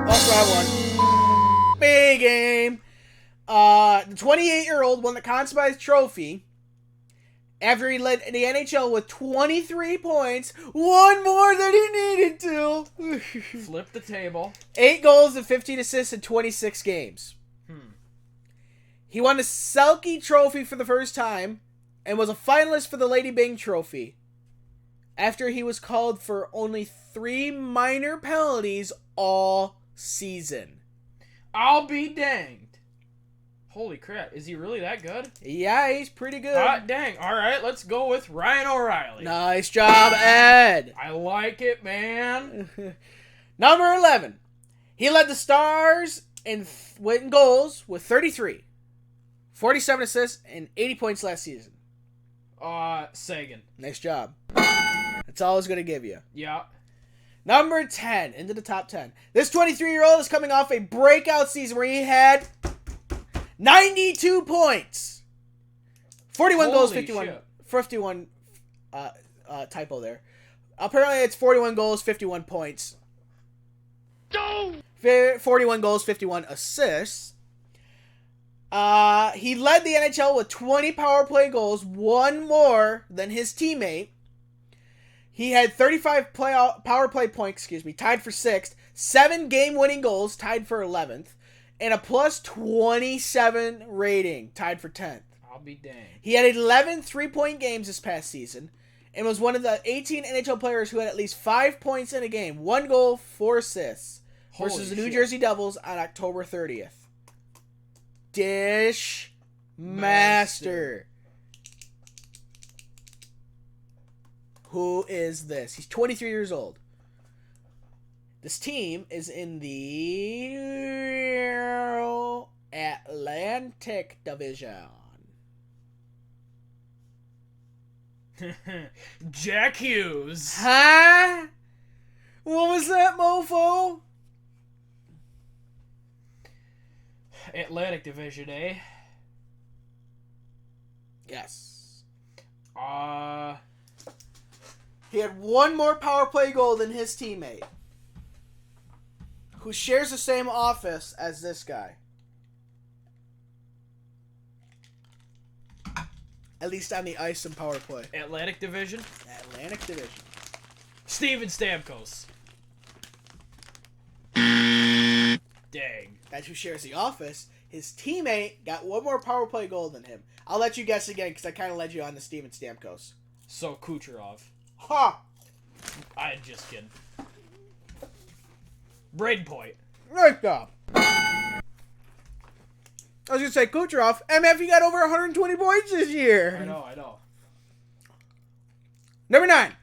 Oh, wrong one. Big game. The 28-year-old won the Conn Smythe Trophy after he led the NHL with 23 points, one more than he needed to. Flip the table. 8 goals and 15 assists in 26 games. He won the Selke Trophy for the first time and was a finalist for the Lady Byng Trophy after he was called for only 3 minor penalties all season. I'll be danged. Holy crap, is he really that good? Yeah, he's pretty good. Hot dang. All right, let's go with Ryan O'Reilly. Nice job, Ed. I like it, man. Number 11. He led the Stars in win goals with 33, 47 assists, and 80 points last season. Sagan. Nice job. That's all I was going to give you. Yeah. Number 10, into the top 10. This 23-year-old is coming off a breakout season where he had 92 points. 41 Holy goals, 51. Shit. 51 typo there. Apparently it's 41 goals, 51 points. No! 41 goals, 51 assists. He led the NHL with 20 power play goals, one more than his teammate. He had 35 power play points, tied for 6th, 7 game-winning goals, tied for 11th, and a plus 27 rating, tied for 10th. I'll be danged. He had 11 3-point games this past season and was one of the 18 NHL players who had at least 5 points in a game, 1 goal, 4 assists, versus the New Jersey Devils on October 30th. Dish Master. Who is this? He's 23 years old. This team is in the Atlantic Division. Jack Hughes. Huh? What was that, mofo? Atlantic Division, eh? Yes. He had 1 more power play goal than his teammate, who shares the same office as this guy. At least on the ice and power play. Atlantic Division. Atlantic Division. Steven Stamkos. Dang. That's who shares the office. His teammate got 1 more power play goal than him. I'll let you guess again because I kind of led you on to Steven Stamkos. So Kucherov. Ha! I'm just kidding. Braden Point. Nice job. I was going to say Kucherov. MF, you got over 120 points this year. I know. Number 9.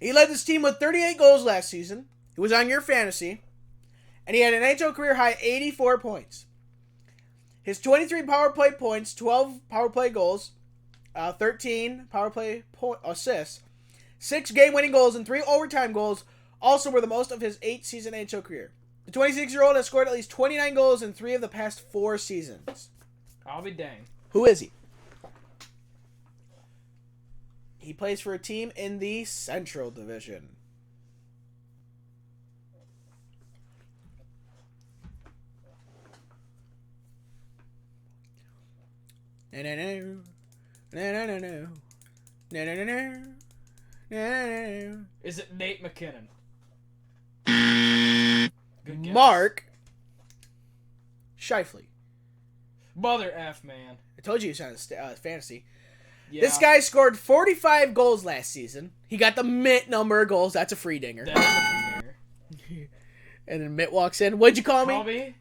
He led this team with 38 goals last season. He was on your fantasy. And he had an NHL career high 84 points. His 23 power play points, 12 power play goals, 13 power play assists, 6 game-winning goals, and 3 overtime goals also were the most of his 8-season NHL career. The 26-year-old has scored at least 29 goals in 3 of the past 4 seasons. I'll be dang. Who is he? He plays for a team in the Central Division. No. Is it Nate McKinnon? Good guess. Mark Scheifele. Mother F, man. I told you he was on fantasy. Yeah. This guy scored 45 goals last season. He got the Mitt number of goals. That's a free dinger. That is a free dinger. And then Mitt walks in. What'd you call me? Call me?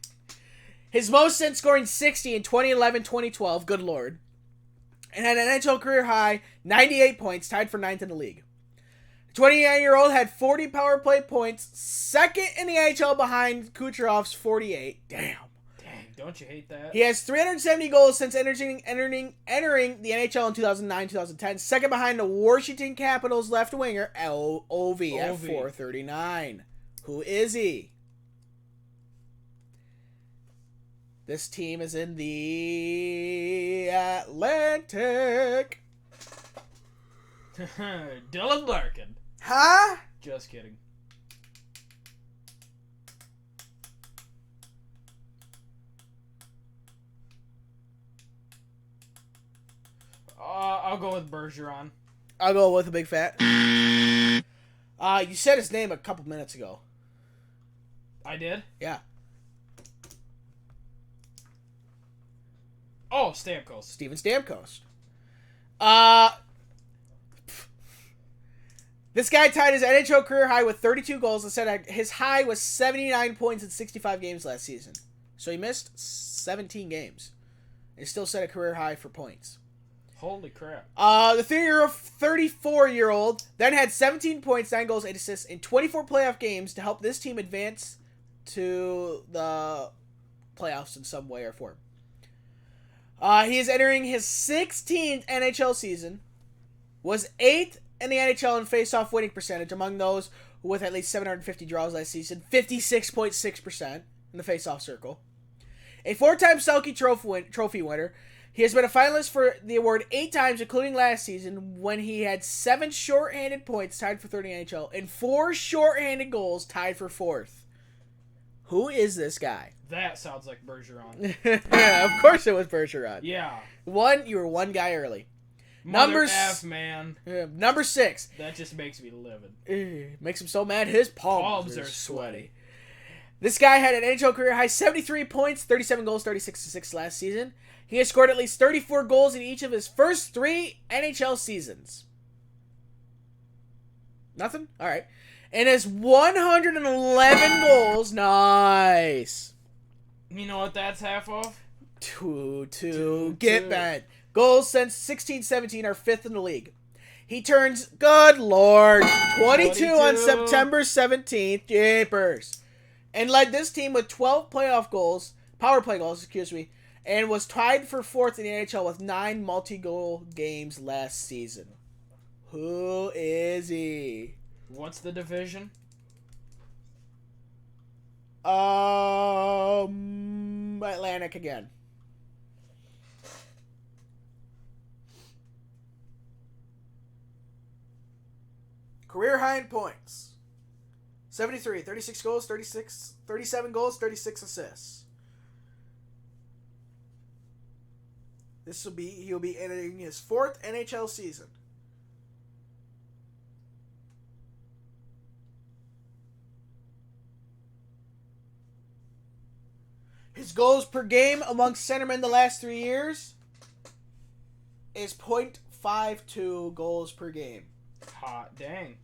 His most since scoring 60 in 2011-2012. Good lord. And had an NHL career high 98 points, tied for 9th in the league. The 29-year-old had 40 power play points, second in the NHL behind Kucherov's 48. Damn. Dang, don't you hate that? He has 370 goals since entering the NHL in 2009-2010, second behind the Washington Capitals left winger LOV at 439. Who is he? This team is in the Atlantic. Dylan Larkin. Huh? Just kidding. I'll go with Bergeron. I'll go with a big fat. You said his name a couple minutes ago. I did? Yeah. Oh, Stamkos. Steven Stamkos. This guy tied his NHL career high with 32 goals and said his high was 79 points in 65 games last season. So he missed 17 games. And still set a career high for points. Holy crap. The 34-year-old then had 17 points, 9 goals, 8 assists in 24 playoff games to help this team advance to the playoffs in some way or form. He is entering his 16th NHL season, was 8th in the NHL in face-off winning percentage among those with at least 750 draws last season, 56.6% in the face-off circle. A 4-time Selke trophy winner, he has been a finalist for the award 8 times, including last season when he had 7 shorthanded points tied for 30 NHL and 4 shorthanded goals tied for 4th. Who is this guy? That sounds like Bergeron. Of course it was Bergeron. Yeah. You were one guy early. Mother F, man. Number 6. That just makes me livid. Makes him so mad his palms are sweaty. This guy had an NHL career high 73 points, 37 goals, 36 assists last season. He has scored at least 34 goals in each of his first 3 NHL seasons. Nothing? All right. And has 111 goals. Nice. You know what that's half of? 2-2. Get bad. Goals since 16-17 are 5th in the league. He turns, good lord, 22 on September 17th. Japers. And led this team with 12 power play goals, and was tied for 4th in the NHL with 9 multi-goal games last season. Who is he? What's the division? Atlantic again. Career high in points. 73, 36 goals, 37 goals, 36 assists. He'll be entering his 4th NHL season. His goals per game amongst centermen the last 3 years is .52 goals per game. Hot dang.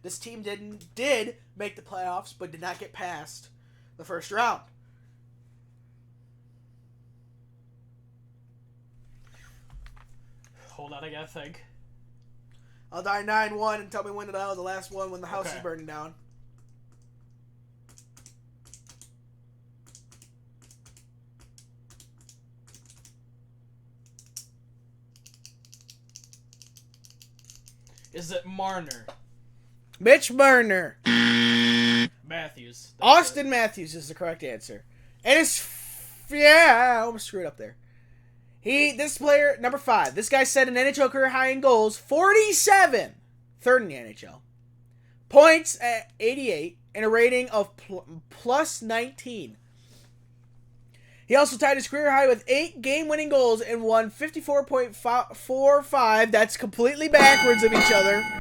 This team did make the playoffs, but did not get past the first round. Hold on, I gotta think. I'll die 9-1 and tell me when the hell was the last one when the house is burning down. Is it Marner? Mitch Marner. Matthews. Austin Matthews is the correct answer. And it's... Yeah, I almost screwed up there. This player, number 5. This guy set an NHL career high in goals, 47. Third in the NHL. Points at 88 and a rating of plus 19. He also tied his career high with 8 game-winning goals and won 54.45. That's completely backwards of each other.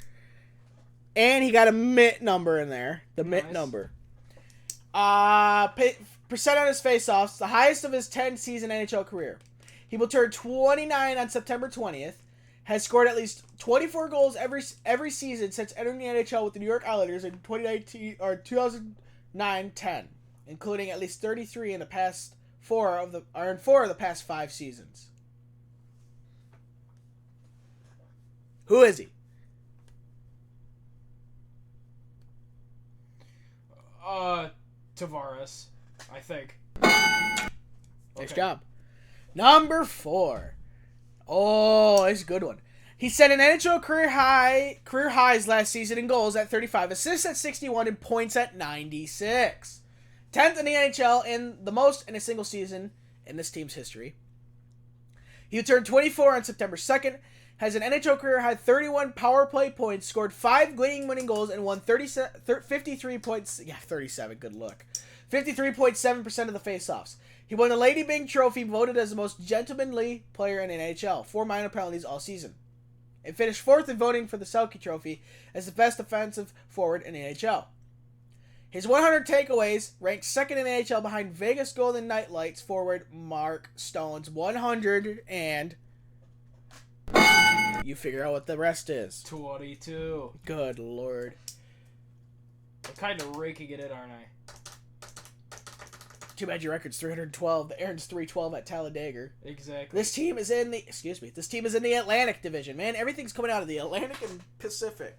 And he got a mitt number in there. The mitt number. Percent on his faceoffs, the highest of his 10-season NHL career. He will turn 29 on September 20th. Has scored at least 24 goals every season since entering the NHL with the New York Islanders in 2009-10, including at least 33 in the past 4 of the past 5 seasons. Who is he? Tavares, I think. Nice job. Number 4. Oh, it's a good one. He set an NHL career highs last season in goals at 35, assists at 61, and points at 96. 10th in the NHL in the most in a single season in this team's history. He turned 24 on September 2nd, has an NHL career high 31 power play points, scored 5 winning goals, and won 53 points. Yeah, 37. Good look. 53.7% of the faceoffs. He won the Lady Byng Trophy, voted as the most gentlemanly player in the NHL. 4 minor penalties all season. And finished 4th in voting for the Selke Trophy as the best offensive forward in the NHL. His 100 takeaways ranked 2nd in the NHL behind Vegas Golden Knight Lights forward Mark Stone's 100 and... You figure out what the rest is. 22. Good lord. I'm kind of raking it in, aren't I? Too bad your record's 312. The Aaron's 312 at Talladega. Exactly. This team is in the... Excuse me. This team is in the Atlantic Division, man. Everything's coming out of the Atlantic and Pacific.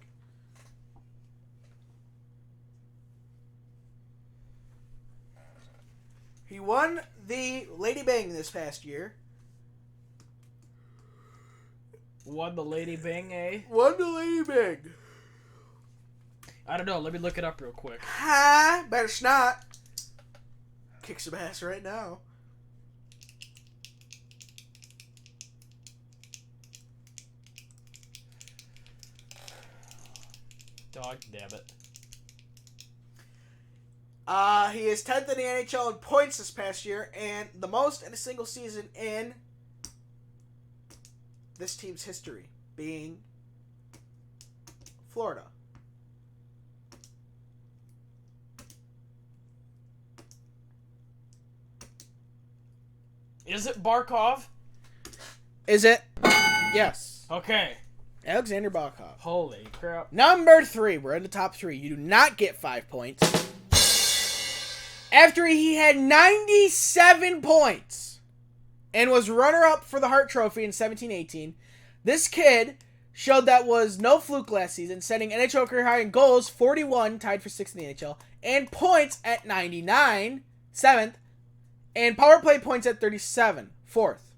He won the Lady Byng this past year. Won the Lady Byng, eh? Won the Lady Byng. I don't know. Let me look it up real quick. Ha! Better not. Kick some ass right now. Dog damn it. He is 10th in the NHL in points this past year, and the most in a single season in this team's history, being Florida. Is it Barkov? Is it? Yes. Okay. Alexander Barkov. Holy crap. Number 3. We're in the top 3. You do not get 5 points. After he had 97 points and was runner-up for the Hart Trophy in 17-18, this kid showed that was no fluke last season, setting NHL career high in goals, 41, tied for 6th in the NHL, and points at 99, 7th, and power play points at 37, 4th.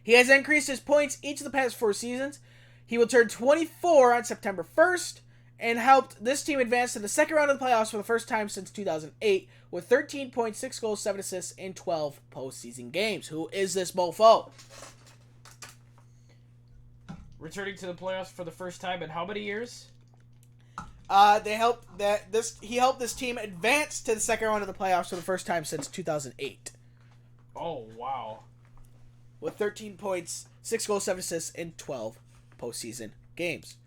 He has increased his points each of the past 4 seasons. He will turn 24 on September 1st and helped this team advance to the second round of the playoffs for the first time since 2008 with 13.6 goals, 7 assists, in 12 postseason games. Who is this mofo? Returning to the playoffs for the first time in how many years? He helped this team advance to the second round of the playoffs for the first time since 2008. Oh, wow. With 13 points, 6 goals, 7 assists, in 12 postseason games.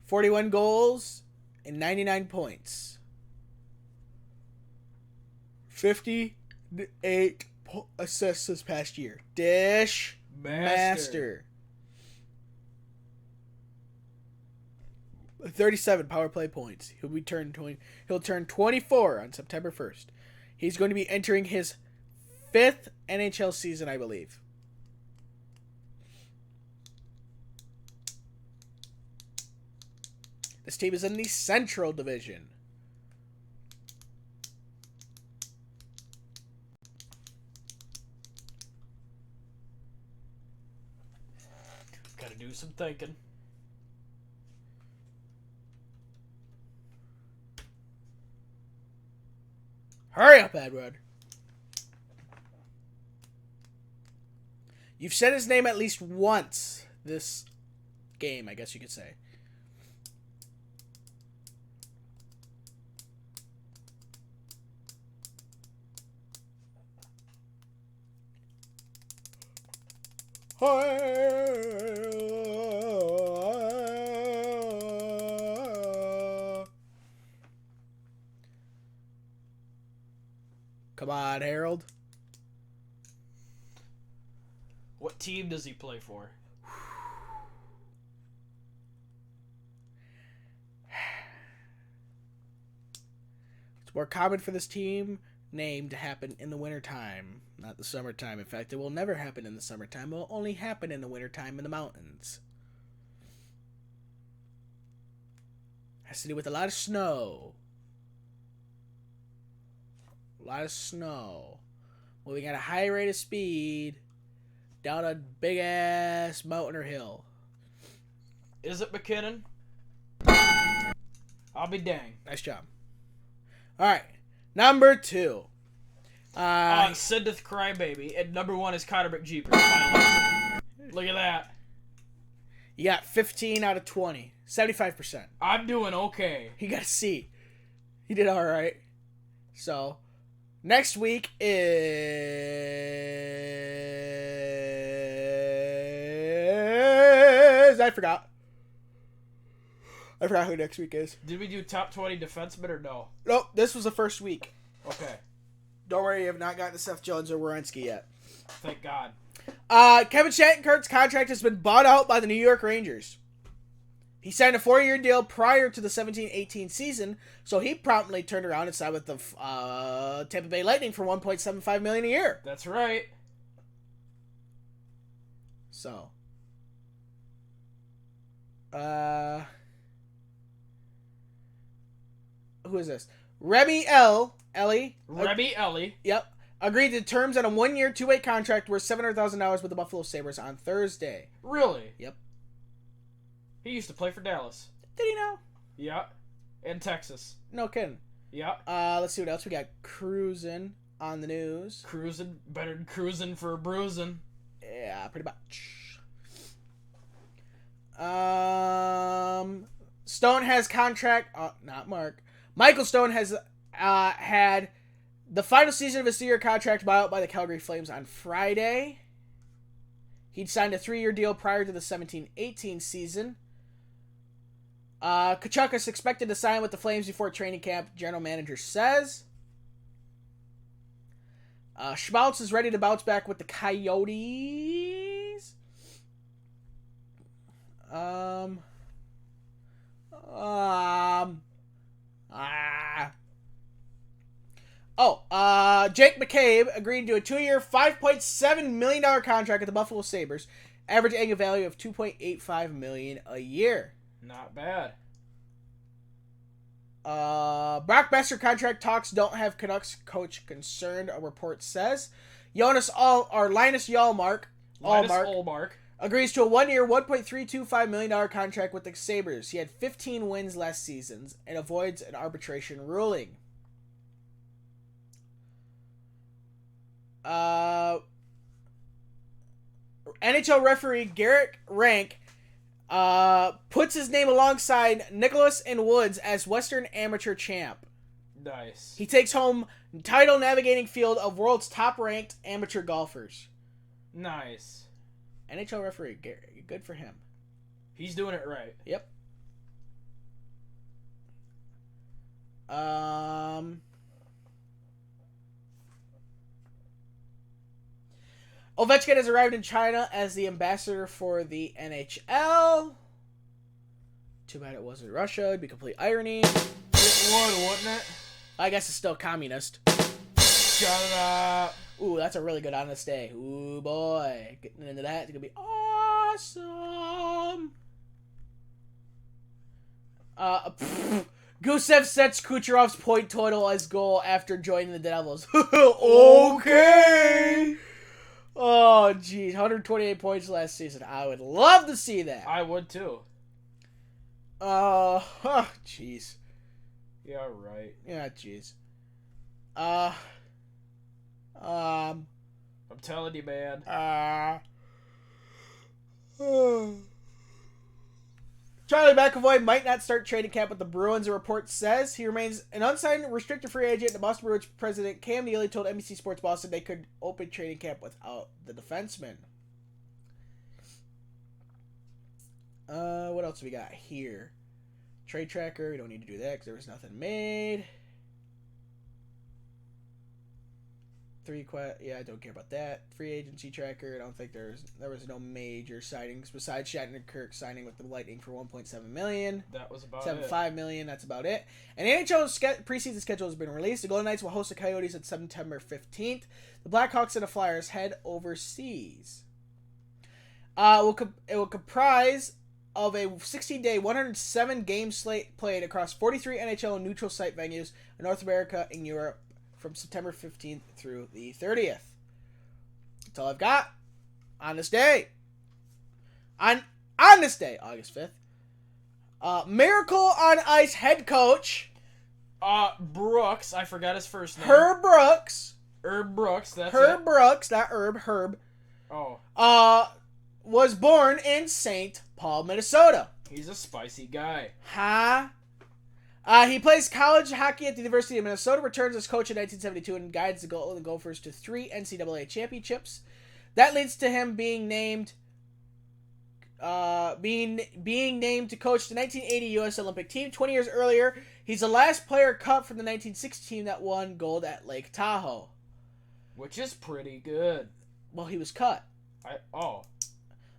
41 goals and 99 points. 58 assists this past year. Dish Master. 37 power play points. He'll turn 24 on September 1st. He's going to be entering his 5th NHL season, I believe. This team is in the Central Division. Gotta do some thinking. Hurry up, Edward. You've said his name at least once this game, I guess you could say. Come on, Harold. What team does he play for? It's more common for this team name to happen in the wintertime, not the summertime. In fact, it will never happen in the summertime. It will only happen in the wintertime in the mountains. Has to do with a lot of snow. A lot of snow. Moving at a high rate of speed down a big ass mountain or hill. Is it McKinnon? I'll be dang. Nice job. Alright. Number 2. Sendeth Crybaby. And number 1 is Connor McJeepers. Look at that. You got 15 out of 20. 75%. I'm doing okay. He got a C. He did alright. So, next week is... I forgot who next week is. Did we do top 20 defensemen or no? Nope, this was the first week. Okay. Don't worry, you have not gotten to Seth Jones or Werenski yet. Thank God. Kevin Shattenkirk's contract has been bought out by the New York Rangers. He signed a 4-year deal prior to the 17-18 season, so he promptly turned around and signed with the Tampa Bay Lightning for $1.75 million a year. That's right. So, who is this? Remy Ellie. Remy Ellie. Yep. Agreed to terms on a 1-year, 2-way contract worth $700,000 with the Buffalo Sabres on Thursday. Really? Yep. He used to play for Dallas. Did he know? Yeah. And Texas. No kidding. Yeah. Let's see what else we got. Cruising on the news. Cruising. Better than cruising for a bruising. Yeah, pretty much. Stone has contract. Not Mark. Michael Stone has had the final season of his 3-year contract buyout by the Calgary Flames on Friday. He'd signed a 3-year deal prior to the 17-18 season. Kachuk is expected to sign with the Flames before training camp, general manager says. Schmaltz is ready to bounce back with the Coyotes. Jake McCabe agreed to a 2-year, $5.7 million contract at the Buffalo Sabres, average annual value of $2.85 million a year. Not bad. Brock Besser contract talks don't have Canucks coach concerned, a report says. Linus Ullmark agrees to a 1-year, $1.325 million contract with the Sabres. He had 15 wins last season and avoids an arbitration ruling. NHL referee Garrett Rank puts his name alongside Nicholas and Woods as Western Amateur Champ. Nice. He takes home title navigating field of world's top-ranked amateur golfers. Nice. NHL referee, good for him. He's doing it right. Yep. Ovechkin has arrived in China as the ambassador for the NHL Too bad it wasn't Russia. It'd be complete irony. It would, wouldn't it? I guess it's still communist. Shut up. Ooh, that's a really good honest day. Ooh, boy. Getting into that, it's going to be awesome. Gusev sets Kucherov's point total as goal after joining the Devils. Okay. Oh, geez. 128 points last season. I would love to see that. I would too. Jeez. Yeah, right. Yeah, jeez. I'm telling you, man. Charlie McAvoy might not start training camp with the Bruins, a report says. He remains an unsigned restricted free agent. The Boston Bruins president Cam Neely told NBC Sports Boston they could open training camp without the defenseman. What else do we got here? Trade tracker. We don't need to do that because there was nothing made. Yeah, I don't care about that. Free agency tracker. I don't think there was no major sightings besides Shattenkirk signing with the Lightning for $1.7 million. That was about $7.5 million. That's about it. And NHL's preseason schedule has been released. The Golden Knights will host the Coyotes on September 15th. The Blackhawks and the Flyers head overseas. It will comprise of a 16-day, 107-game slate played across 43 NHL and neutral site venues in North America and Europe from September 15th through the 30th. That's all I've got on this day. On this day, August 5th. Miracle on Ice head coach. Brooks. I forgot his first name. Herb Brooks. Herb Brooks. That's Herb it. Brooks, not Herb. Herb. Oh. Was born in St. Paul, Minnesota. He's a spicy guy. He plays college hockey at the University of Minnesota, returns as coach in 1972, and guides the Golden Gophers to 3 NCAA championships. That leads to him being named to coach the 1980 U.S. Olympic team. 20 years earlier, he's the last player cut from the 1960 team that won gold at Lake Tahoe. Which is pretty good. Well, he was cut.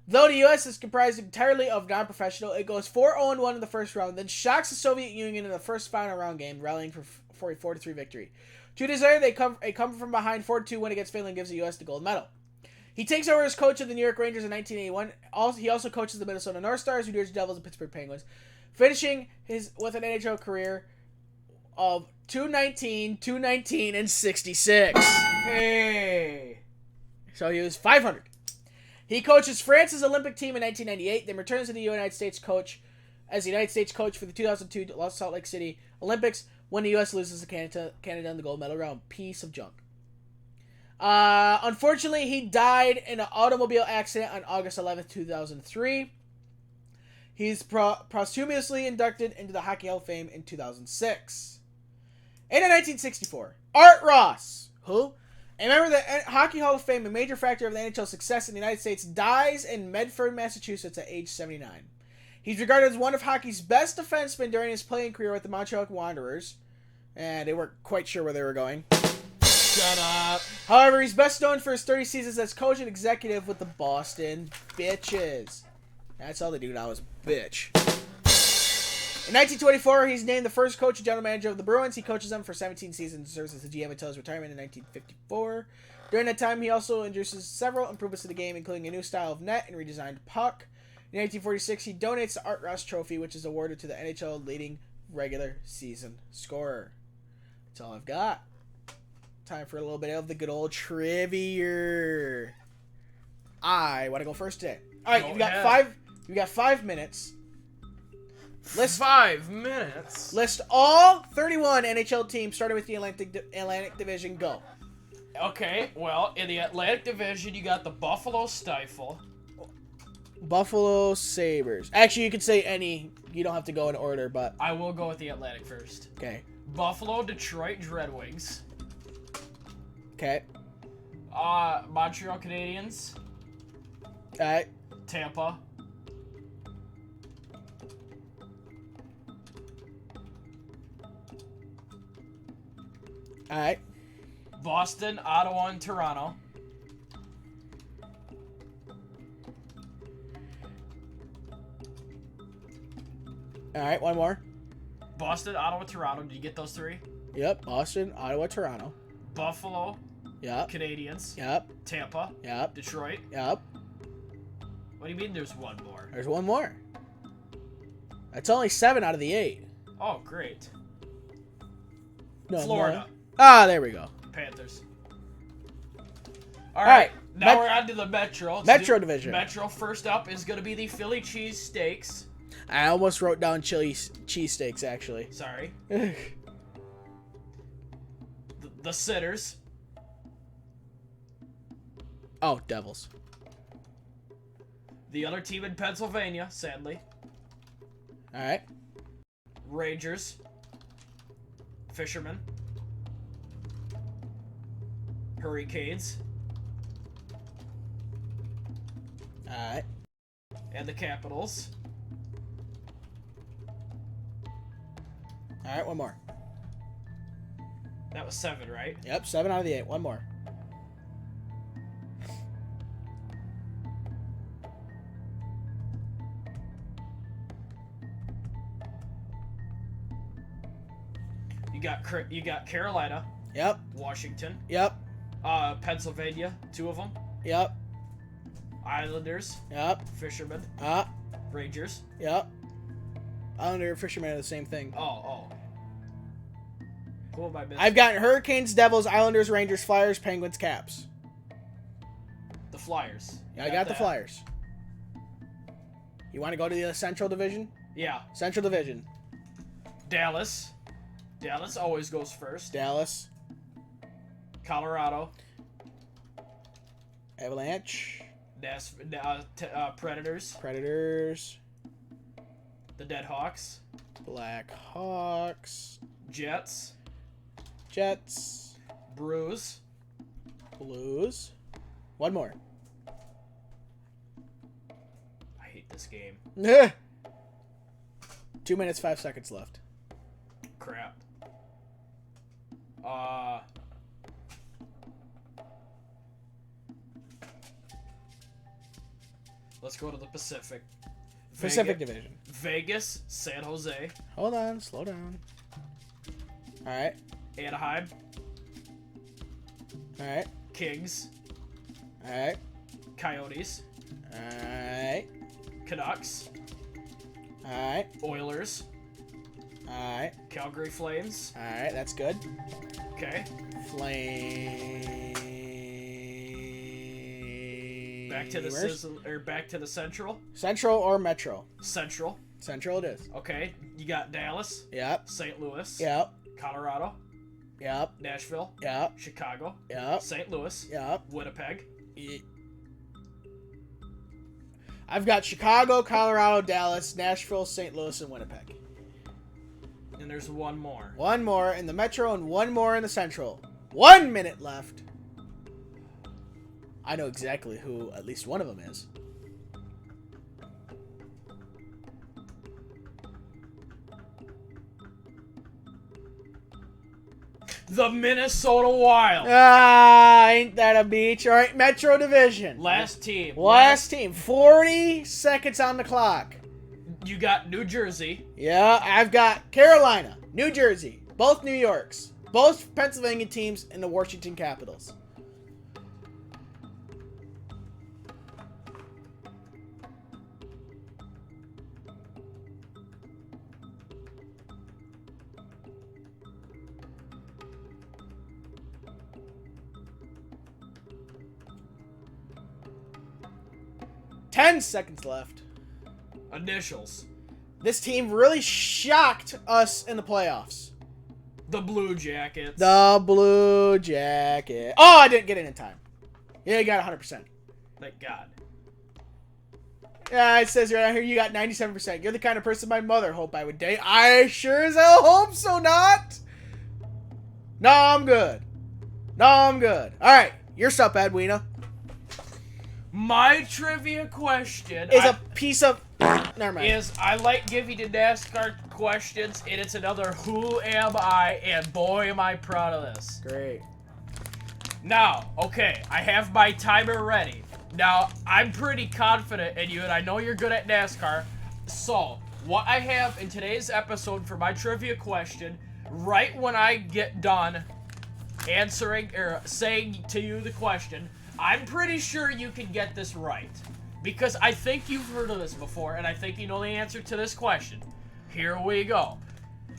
Though the U.S. is comprised entirely of non-professional, it goes 4-0-1 in the first round, then shocks the Soviet Union in the first final round game, rallying for a 4-3 victory. 2 days later, they come from behind 4-2 win against Finland, gives the U.S. the gold medal. He takes over as coach of the New York Rangers in 1981. He also coaches the Minnesota North Stars, New Jersey Devils, and Pittsburgh Penguins, finishing with an NHL career of 219, 219, and 66. Hey! So he was 500. He coaches France's Olympic team in 1998, then returns to the United States coach for the 2002 Salt Lake City Olympics when the U.S. loses to Canada in the gold medal round. Piece of junk. Unfortunately, he died in an automobile accident on August 11th, 2003. He's posthumously inducted into the Hockey Hall of Fame in 2006. And in 1964, Art Ross, who... a member of the Hockey Hall of Fame, a major factor of the NHL's success in the United States, dies in Medford, Massachusetts at age 79. He's regarded as one of hockey's best defensemen during his playing career with the Montreal Wanderers. And they weren't quite sure where they were going. Shut up. However, he's best known for his 30 seasons as coach and executive with the Boston Bitches. That's all they do now is bitch. In 1924, he's named the first coach and general manager of the Bruins. He coaches them for 17 seasons and serves as the GM until his retirement in 1954. During that time, he also introduces several improvements to the game, including a new style of net and redesigned puck. In 1946, he donates the Art Ross Trophy, which is awarded to the NHL leading regular season scorer. That's all I've got. Time for a little bit of the good old trivia. I want to go first today. All right, you got 5 minutes. List 5 minutes. List all 31 NHL teams, starting with the Atlantic Division. Go. Okay, well, in the Atlantic Division, you got the Buffalo Stifle. Buffalo Sabres. Actually, you could say any. You don't have to go in order, but... I will go with the Atlantic first. Okay. Buffalo, Detroit, Redwings. Okay. Montreal Canadiens. Alright. Tampa. Alright. Boston, Ottawa, and Toronto. All right, one more. Boston, Ottawa, Toronto. Did you get those 3? Yep, Boston, Ottawa, Toronto. Buffalo. Yep. Canadians. Yep. Tampa. Yep. Detroit. Yep. What do you mean there's one more? There's one more. That's only 7 out of the 8. Oh, great. No, Florida. more. Ah, there we go. Panthers. All right. Now we're on to the Metro. Metro division. Metro first up is going to be the Philly cheesesteaks. I almost wrote down chili cheesesteaks, actually. Sorry. The Sitters. Oh, Devils. The other team in Pennsylvania, sadly. All right. Rangers. Fishermen. Hurricanes. All right. And the Capitals. All right, one more. That was 7, right? Yep, 7 out of the 8. One more. You got Carolina. Yep. Washington. Yep. Pennsylvania, 2 of them. Yep. Islanders. Yep. Fishermen. Rangers. Yep. Islander and Fishermen are the same thing. Oh. Who am I missing? I've gotten Hurricanes, Devils, Islanders, Rangers, Flyers, Penguins, Caps. The Flyers. Yeah, I got the Flyers. You want to go to the Central Division? Yeah. Central Division. Dallas. Dallas always goes first. Dallas. Colorado. Avalanche. Predators. Predators. The Dead Hawks. Black Hawks. Jets. Jets. Blues. Blues. One more. I hate this game. 2 minutes, 5 seconds left. Crap. Let's go to the Pacific. Pacific Division. Vegas, San Jose. Hold on, slow down. All right. Anaheim. All right. Kings. All right. Coyotes. All right. Canucks. All right. Oilers. All right. Calgary Flames. All right. That's good. Okay. Flames. Back to the back to the Central. Central or Metro? Central. Central it is. Okay. You got Dallas. Yep. St. Louis. Yep. Colorado. Yep. Nashville. Yep. Chicago. Yep. St. Louis. Yep. Winnipeg. I've got Chicago, Colorado, Dallas, Nashville, St. Louis, and Winnipeg. And there's one more. One more in the Metro and one more in the Central. 1 minute left. I know exactly who at least one of them is. The Minnesota Wild. Ah, ain't that a beach? All right, Metro Division. Last team. Last team. 40 seconds on the clock. You got New Jersey. Yeah, I've got Carolina, New Jersey, both New Yorks, both Pennsylvania teams, and the Washington Capitals. Ten seconds left. Initials. This team really shocked us in the playoffs. The Blue Jackets. The Blue Jacket. Oh, I didn't get it in time. Yeah, you got 100%. Thank God. Yeah, it says right here you got 97%. You're the kind of person my mother hoped I would date. I sure as hell hope so not. No, I'm good. No, I'm good. All right, you're up, Edwina. My trivia question Is a piece of... Never mind. Is I like giving you NASCAR questions, and it's another Who Am I, and boy am I proud of this. Great. Now, okay, I have my timer ready. Now, I'm pretty confident in you, and I know you're good at NASCAR. So, what I have in today's episode for my trivia question, right when I get done answering or saying to you the question, I'm pretty sure you can get this right. Because I think you've heard of this before, and I think you know the answer to this question. Here we go.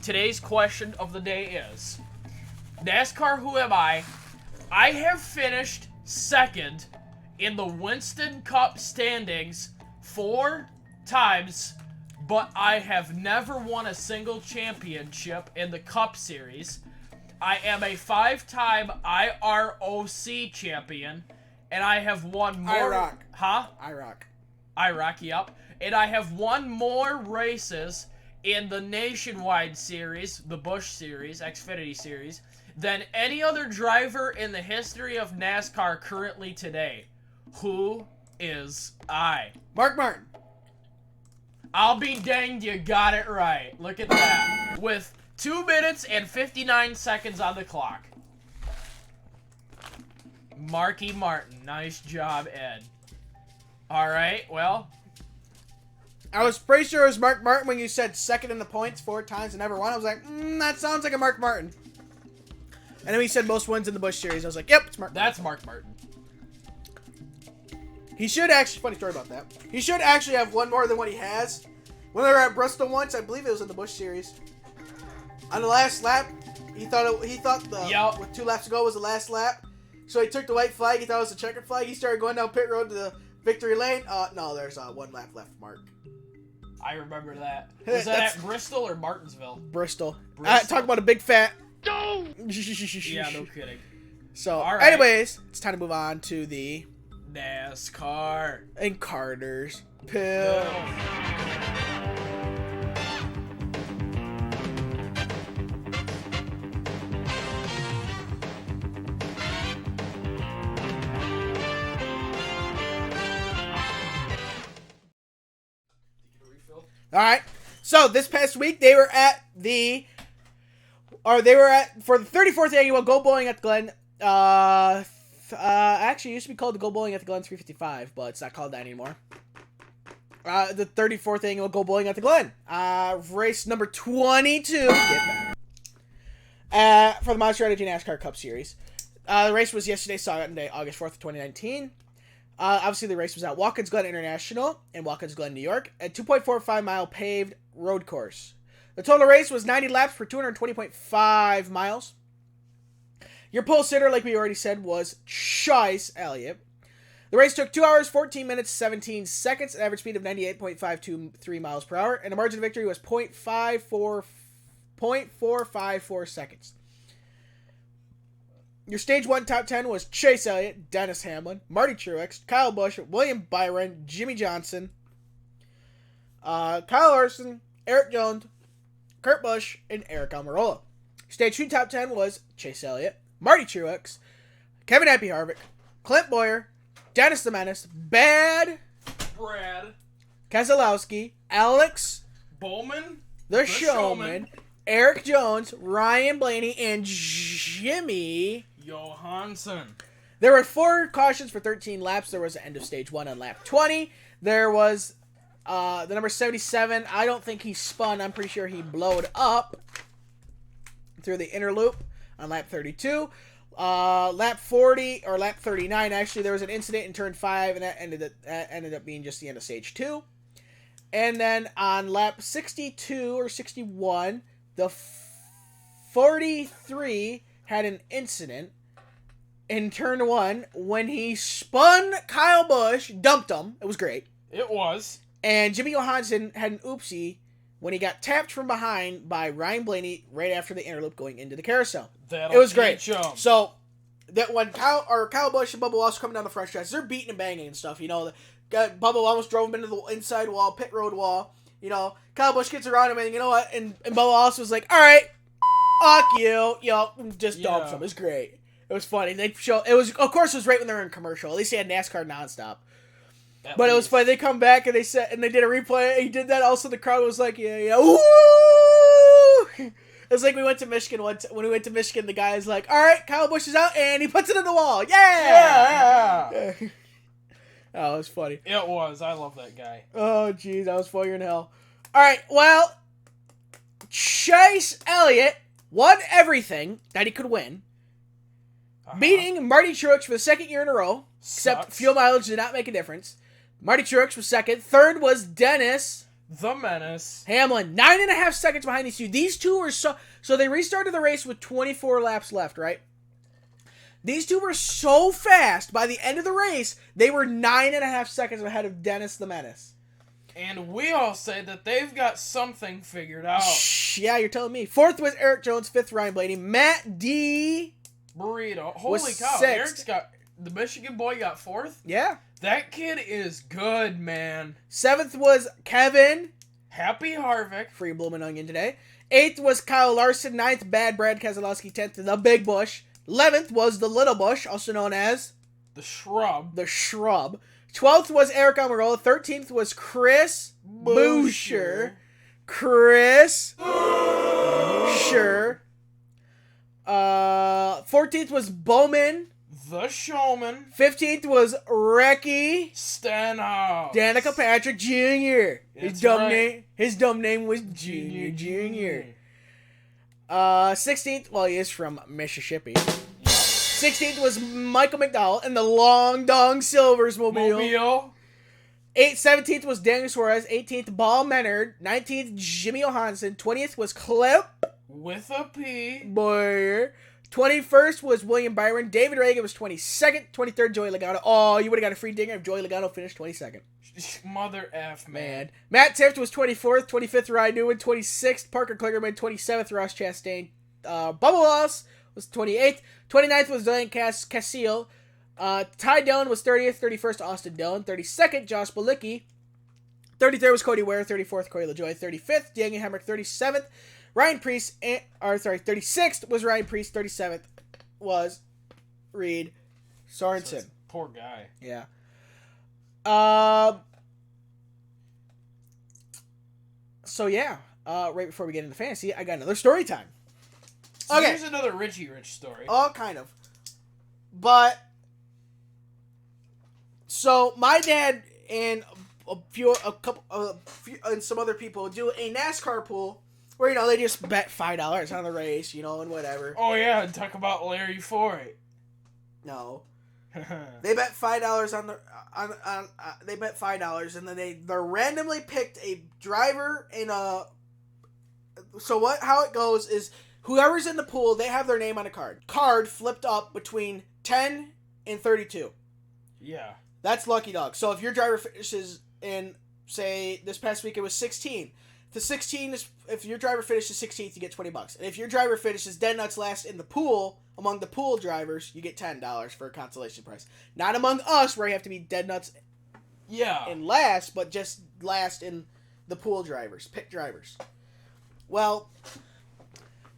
Today's question of the day is, NASCAR Who Am I? I have finished second in the Winston Cup standings 4 times, but I have never won a single championship in the Cup Series. I am a 5-time IROC champion, and I have won more... IROC. Huh? IROC, yep. And I have won more races in the Nationwide Series, the Busch Series, Xfinity Series, than any other driver in the history of NASCAR currently today. Who is I? Mark Martin. I'll be danged, you got it right. Look at that. With 2 minutes and 59 seconds on the clock. Marky Martin. Nice job, Ed. Alright, well. I was pretty sure it was Mark Martin when you said second in the points 4 times and never won. I was like, that sounds like a Mark Martin. And then he said most wins in the Busch Series. I was like, yep, it's Mark Martin. That's Mark Martin. He should actually, funny story about that. He should actually have one more than what he has. When they were at Bristol once, I believe it was in the Busch Series. On the last lap, he thought with 2 laps to go was the last lap. So he took the white flag. He thought it was a checkered flag. He started going down pit road to the victory lane. No, there's 1 lap left, Mark. I remember that. Was that at Bristol or Martinsville? Bristol. Bristol. Talk about a big fat. No. Yeah, no kidding. So, right. Anyways, it's time to move on to the NASCAR and Carter's Pill. All right. So this past week they were for the 34th annual Go Bowling at the Glen. Actually, it used to be called the Go Bowling at the Glen 355, but it's not called that anymore. The 34th annual Go Bowling at the Glen. Race number 22. For the Monster Energy NASCAR Cup Series. The race was yesterday, Sunday, August 4th, 2019. Obviously, the race was at Watkins Glen International in Watkins Glen, New York, a 2.45-mile paved road course. The total race was 90 laps for 220.5 miles. Your pole sitter, like we already said, was Chase Elliott. The race took 2 hours, 14 minutes, 17 seconds, an average speed of 98.523 miles per hour, and the margin of victory was 0.454 seconds. Your Stage 1 top 10 was Chase Elliott, Dennis Hamlin, Marty Truex, Kyle Busch, William Byron, Jimmy Johnson, Kyle Larson, Eric Jones, Kurt Busch, and Eric Almirola. Stage 2 top 10 was Chase Elliott, Marty Truex, Kevin Happy Harvick, Clint Boyer, Dennis the Menace, Brad Keselowski, Alex Bowman, the Showman, Eric Jones, Ryan Blaney, and Jimmy Johansson. There were 4 cautions for 13 laps. There was an end of stage 1 on lap 20. There was the number 77. I don't think he spun. I'm pretty sure he blowed up through the inner loop on lap 32. Lap 40, or lap 39, actually, there was an incident in turn 5, and that ended up being just the end of stage 2. And then on lap 62 or 61, the 43 had an incident in turn 1 when he spun Kyle Busch, dumped him. It was great. It was. And Jimmy Johansson had an oopsie when he got tapped from behind by Ryan Blaney right after the inner loop going into the carousel. It was great. So that when Kyle Busch and Bubba Wallace coming down the front stretch, they're beating and banging and stuff. You know, Bubba almost drove him into the inside wall, pit road wall. You know, Kyle Busch gets around him, and you know what? And Bubba Wallace was like, "All right, fuck you," just dumps him. It was great. It was funny. Of course, it was right when they were in commercial. At least they had NASCAR nonstop. But it was funny. They come back and they did a replay. He did that. Also, the crowd was like, "Yeah, woo!" It's like we went to Michigan once. When we went to Michigan, the guy is like, "All right, Kyle Busch is out," and he puts it in the wall. Yeah. Oh, it was funny. It was. I love that guy. Oh, jeez, that was funnier than hell. All right, well, Chase Elliott won everything that he could win, beating Marty Truex for the second year in a row, except fuel mileage did not make a difference. Marty Truex was second. Third was Dennis the Menace Hamlin, 9.5 seconds behind these two. These two were so they restarted the race with 24 laps left, right? These two were so fast, by the end of the race, they were 9.5 seconds ahead of Dennis the Menace. And we all say that they've got something figured out. Yeah, you're telling me. Fourth was Eric Jones. Fifth, Ryan Blaney. Matt D. Burrito. Holy cow. sixth. Eric's got... The Michigan boy got fourth? Yeah. That kid is good, man. Seventh was Kevin. Happy Harvick. Free Bloomin' Onion today. Eighth was Kyle Larson. Ninth, Bad Brad Keselowski. 10th, the Big Bush. 11th was the Little Bush, also known as... The Shrub. The Shrub. 12th was Eric Almirola. 13th was Chris Boucher. Chris Boucher. 14th was Bowman. The Showman. 15th was Recky Stenhouse. Danica Patrick Jr. His dumb name was Junior. 16th, well, he is from Mississippi. 16th was Michael McDowell in the Long Dong Silvers mobile. 17th was Daniel Suarez. 18th, Ball Menard. 19th, Jimmy Johansson. 20th was Clip With a P. Boyer. 21st was William Byron. David Reagan was 22nd. 23rd, Joey Logano. Oh, you would have got a free dinger if Joey Logano finished 22nd. Mother F, man. Matt Tifft was 24th. 25th, Ryan Newman. 26th, Parker Kligerman. 27th, Ross Chastain. Bubba Wallace was 28th. 29th was Diane Casillo. Ty Dillon was 30th. 31st, Austin Dillon. 32nd, Josh Bilicki. 33rd was Cody Ware. 34th, Corey LaJoie. 35th, Daniel Hemrick. 37th, Ryan Preece. 36th was Ryan Preece. 37th was Reed Sorensen. Poor guy. Yeah. So yeah. Right before we get into fantasy, I got another story time. So Okay. here's another Richie Rich story. Kind of. But so my dad and and some other people do a NASCAR pool where, you know, they just bet $5 on the race, you know, and whatever. Oh yeah, and talk about Larry Ford. No. They bet $5 on the they bet $5 and then they're randomly picked a driver and how it goes is whoever's in the pool, they have their name on a card flipped up between 10 and 32. Yeah. That's lucky dog. So if your driver finishes in, say, this past week it was 16. If your driver finishes 16th, you get $20. And if your driver finishes dead nuts last in the pool, among the pool drivers, you get $10 for a consolation prize. Not among us, where you have to be dead nuts in last, but just last in the pool drivers, pit drivers. Well,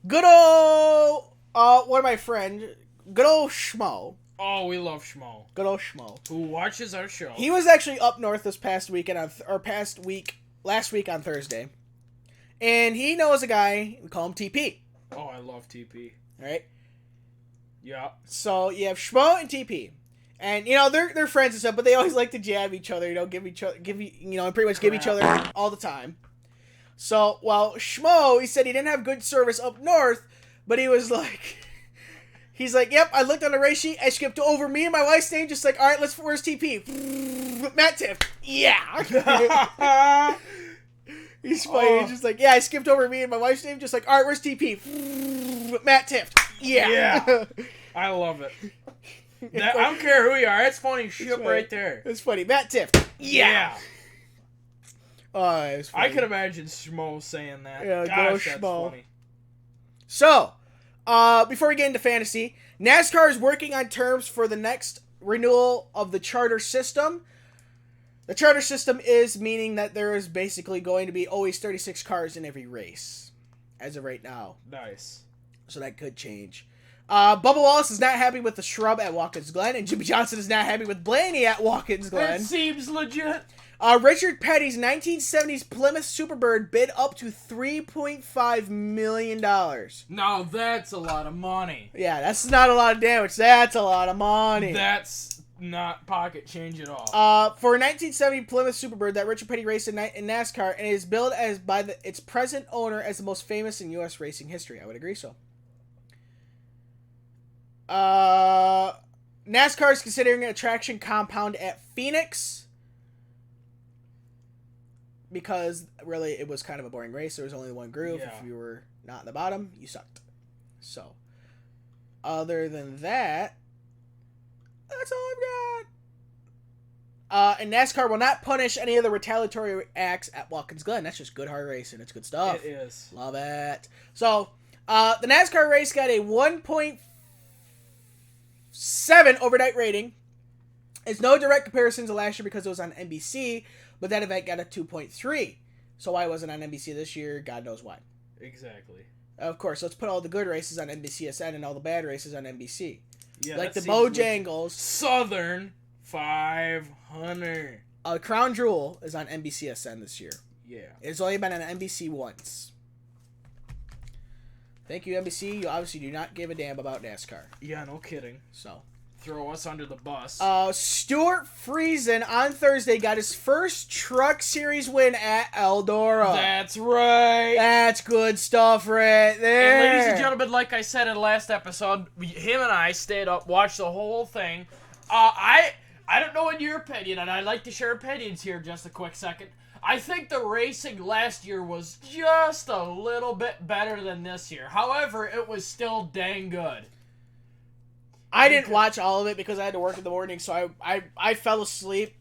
good old, one of my friends, good old Schmo. Oh, we love Schmo. Good old Schmo. Who watches our show. He was actually up north this past weekend, last week on Thursday. And he knows a guy, we call him TP. Oh, I love TP. Alright? Yeah. So you have Schmo and TP. And, you know, they're friends and stuff, but they always like to jab each other, you know, give each other all the time. So, well, Schmo, he said he didn't have good service up north, but he was like, he's like, yep, I looked on the race sheet, I skipped over me and my wife's name, just like, alright, where's TP? Matt Tiff. Yeah. He's funny. Oh. He's just like, yeah, I skipped over me and my wife's name, just like, alright, where's TP? Matt Tiff. Yeah. I love it. I don't care who you are. That's funny shit right there. It's funny. Matt Tiff. Yeah. Oh, it was funny. I could imagine Schmo saying that. Yeah, Gosh, go that's Schmo. funny. So, before we get into fantasy, NASCAR is working on terms for the next renewal of the charter system. The charter system is meaning that there is basically going to be always 36 cars in every race, as of right now. Nice. So that could change. Bubba Wallace is not happy with the Shrub at Watkins Glen, and Jimmy Johnson is not happy with Blaney at Watkins Glen. That seems legit. Richard Petty's 1970s Plymouth Superbird bid up to $3.5 million. Now that's a lot of money. Yeah, that's not a lot of damage. That's a lot of money. That's not pocket change at all. For a 1970 Plymouth Superbird that Richard Petty raced in NASCAR, and is billed as by its present owner as the most famous in U.S. racing history. I would agree so. NASCAR is considering an attraction compound at Phoenix because really it was kind of a boring race. There was only one groove. Yeah. If you were not in the bottom, you sucked. So, other than that, that's all I've got. And NASCAR will not punish any of the retaliatory acts at Watkins Glen. That's just good hard racing. It's good stuff. It is. Love it. So, the NASCAR race got a 1.7 overnight rating. It's no direct comparison to last year because it was on NBC, but that event got a 2.3. So why wasn't on NBC this year? God knows why. Exactly. Of course, let's put all the good races on NBCSN and all the bad races on NBC. Yeah, like the that seems Bojangles. Southern 500. Crown Jewel is on NBCSN this year. Yeah. It's only been on NBC once. Thank you, NBC. You obviously do not give a damn about NASCAR. Yeah, no kidding. So, throw us under the bus. Stuart Friesen on Thursday got his first Truck Series win at Eldora. That's right. That's good stuff right there. And ladies and gentlemen, like I said in the last episode, him and I stayed up, watched the whole thing. I don't know in your opinion, and I'd like to share opinions here just a quick second. I think the racing last year was just a little bit better than this year. However, it was still dang good. I didn't watch all of it because I had to work in the morning, so I fell asleep,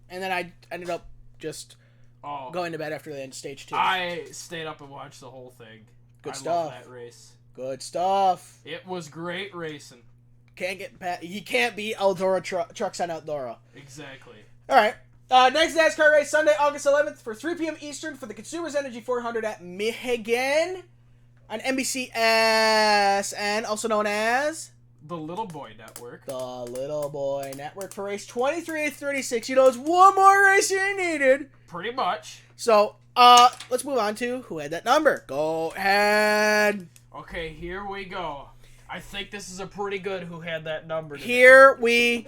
and then I ended up just going to bed after the end of stage 2. I stayed up and watched the whole thing. Good I stuff. love that race. Good stuff. It was great racing. You can't beat Eldora trucks on Eldora. Exactly. All right. Next NASCAR race, Sunday, August 11th for 3 p.m. Eastern for the Consumers Energy 400 at Michigan on NBCSN, also known as The Little Boy Network. The Little Boy Network for race 23 of 36. You know, it's one more race you needed. Pretty much. So, let's move on to who had that number. Go ahead. Okay, here we go. I think this is a pretty good who had that number today. Here we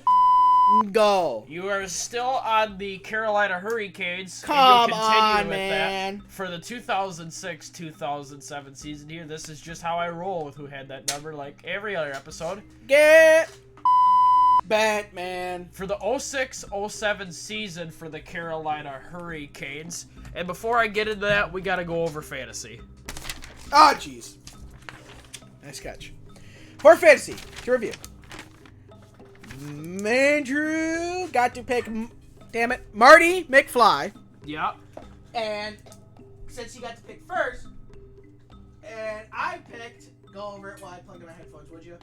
go. You are still on the Carolina Hurricanes. Come and you'll continue on, with man. That for the 2006-2007 season here. This is just how I roll with who had that number, like every other episode. Get bent, man. For the 06-07 season for the Carolina Hurricanes. And before I get into that, we got to go over fantasy. Ah, jeez. Nice catch. For fantasy, to review. Andrew got to pick, damn it, Marty McFly. Yeah. And since he got to pick first, and I picked, go over it while I plug in my headphones, would you?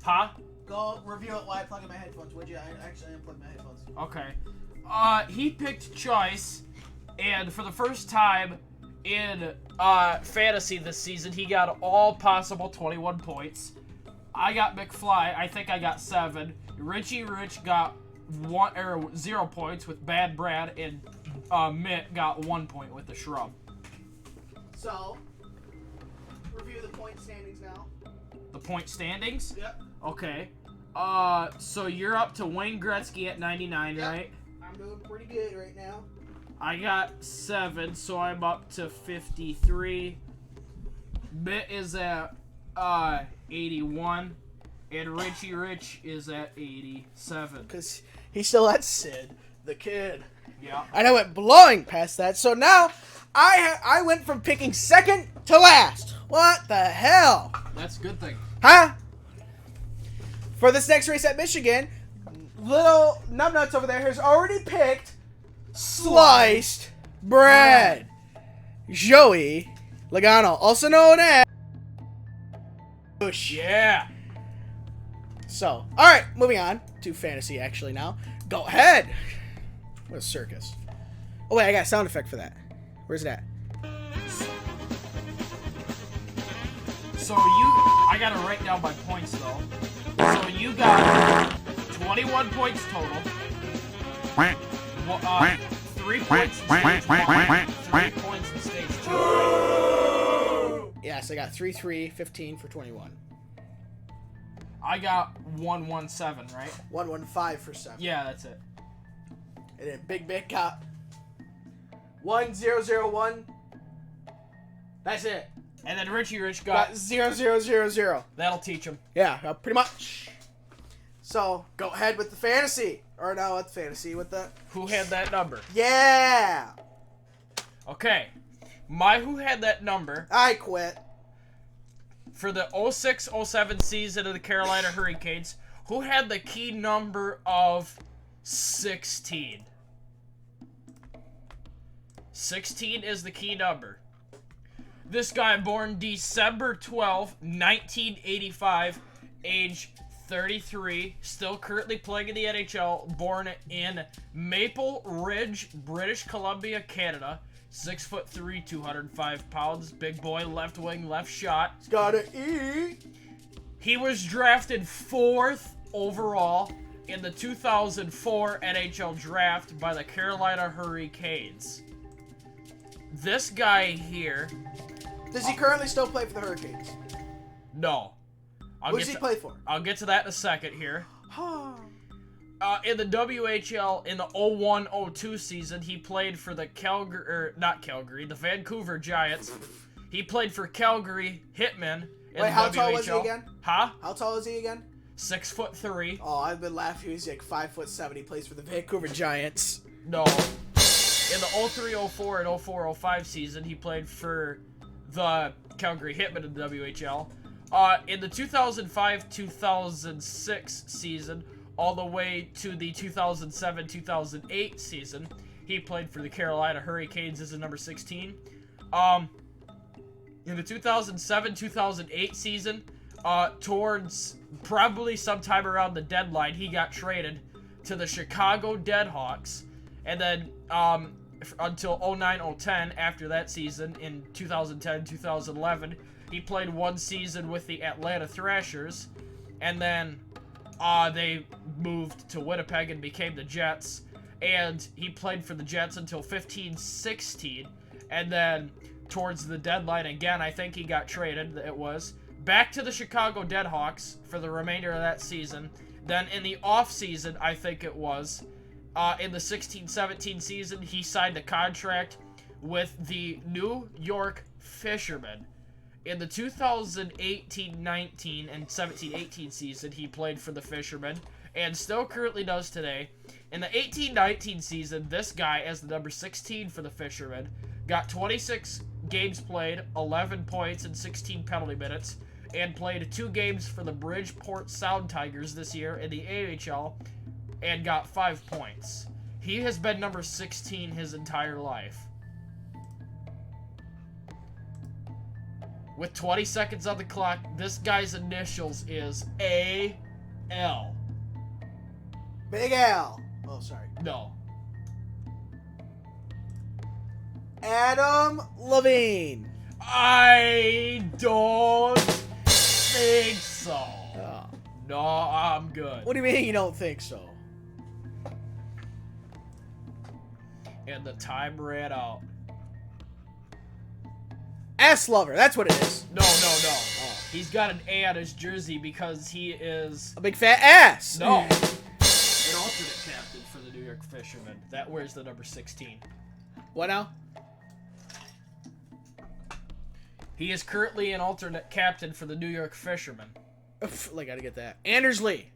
Huh? Go review it while I plug in my headphones, would you? I actually unplugged my headphones. Okay. He picked Choice, and for the first time in fantasy this season, he got all possible 21 points. I got McFly. I think I got 7. Richie Rich got 0 points with Bad Brad, and Mitt got 1 point with the Shrub. So, review the point standings now. The point standings? Yep. Okay. So you're up to Wayne Gretzky at 99, Yep. right? I'm doing pretty good right now. I got 7, so I'm up to 53. Mitt is at 81, and Richie Rich is at 87. Because he still had Sid, the kid. Yeah. And I went blowing past that. So now, I went from picking second to last. What the hell? That's a good thing. Huh? For this next race at Michigan, little numbnuts over there has already picked sliced bread. Joey Logano, also known as Bush. Yeah. So, alright, moving on to fantasy actually now. Go ahead. What a circus. Oh wait, I got a sound effect for that. Where's it at? So I gotta write down my points though. So you got 21 points total. 3 points in stage 1, 3 points in stage 2. Yes, I got 3, 15 for 21. I got 117, right? 115 for 7. Yeah, that's it. And then Big Big got 1001. That's it. And then Richie Rich Got got 0000. that'll teach him. Yeah, pretty much. So go ahead with the fantasy, or no, with the fantasy with the. Who had that number? Yeah. Okay, my who had that number I quit. for the 06-07 season of the Carolina Hurricanes. Who had the key number of 16? 16 is the key number. This guy born December 12, 1985, age 33, still currently playing in the NHL, born in Maple Ridge, British Columbia, Canada. 6'3", 205 pounds, big boy, left wing, left shot. He's gotta eat. He was drafted 4th overall in the 2004 NHL draft by the Carolina Hurricanes. This guy here, Does he currently still play for the Hurricanes? no. Who does he play for? I'll get to that in a second here. In the WHL, in the 01-02 season, he played for the the Vancouver Giants. He played for Calgary Hitmen in the how WHL. tall was he again? Huh? How tall is he again? 6'3". Oh, I've been laughing. He's like 5'7". He plays for the Vancouver Giants. No. In the 03-04 and 04-05 season, he played for the Calgary Hitmen in the WHL. In the 2005-2006 season, all the way to the 2007-2008 season, he played for the Carolina Hurricanes as a number 16. In the 2007-2008 season, towards probably sometime around the deadline, he got traded to the Chicago Deadhawks. And then until 09-010, after that season, in 2010-2011, he played one season with the Atlanta Thrashers. And then they moved to Winnipeg and became the Jets. And he played for the Jets until 15-16. And then towards the deadline again, I think he got traded, it was, back to the Chicago Deadhawks for the remainder of that season. Then in the off-season, I think it was, in the 16-17 season, he signed a contract with the New York Fishermen. In the 2018-19 and 17-18 season, he played for the Fishermen, and still currently does today. In the 18-19 season, this guy, as the number 16 for the Fishermen, got 26 games played, 11 points, and 16 penalty minutes, and played 2 games for the Bridgeport Sound Tigers this year in the AHL, and got 5 points. He has been number 16 his entire life. With 20 seconds on the clock, this guy's initials is A.L. Big Al. Oh, sorry. No. Adam Levine. I don't think so. Oh. No, I'm good. What do you mean you don't think so? And the time ran out. Ass lover. That's what it is. No. Oh. He's got an A on his jersey because he is... A big fat ass. No. An alternate captain for the New York Fishermen. That wears the number 16. What now? He is currently an alternate captain for the New York Fishermen. I gotta get that. Anders Lee.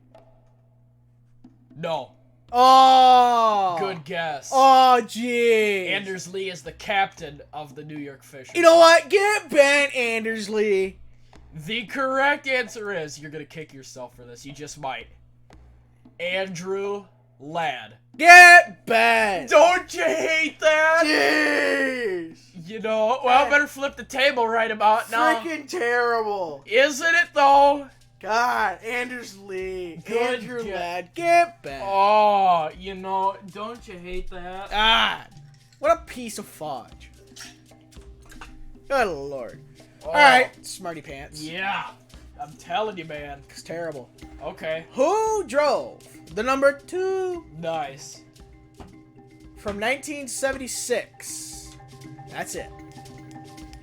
No. Oh. Good guess. Oh, jeez. Anders Lee is the captain of the New York Fishermen. You know what? Get bent, Anders Lee. The correct answer is, you're going to kick yourself for this. You just might. Andrew Ladd. Get bent. Don't you hate that? Jeez. You know, well, I better flip the table right about now. Freaking terrible. Isn't it, though? God, Anders Lee. Good Andrew guess. Ladd. Get bent. Oh, you know, don't you hate that? God. What a piece of fudge. Good lord. Oh, Alright, smarty pants. Yeah, I'm telling you, man. It's terrible. Okay. Who drove the number 2 Nice. from 1976? That's it.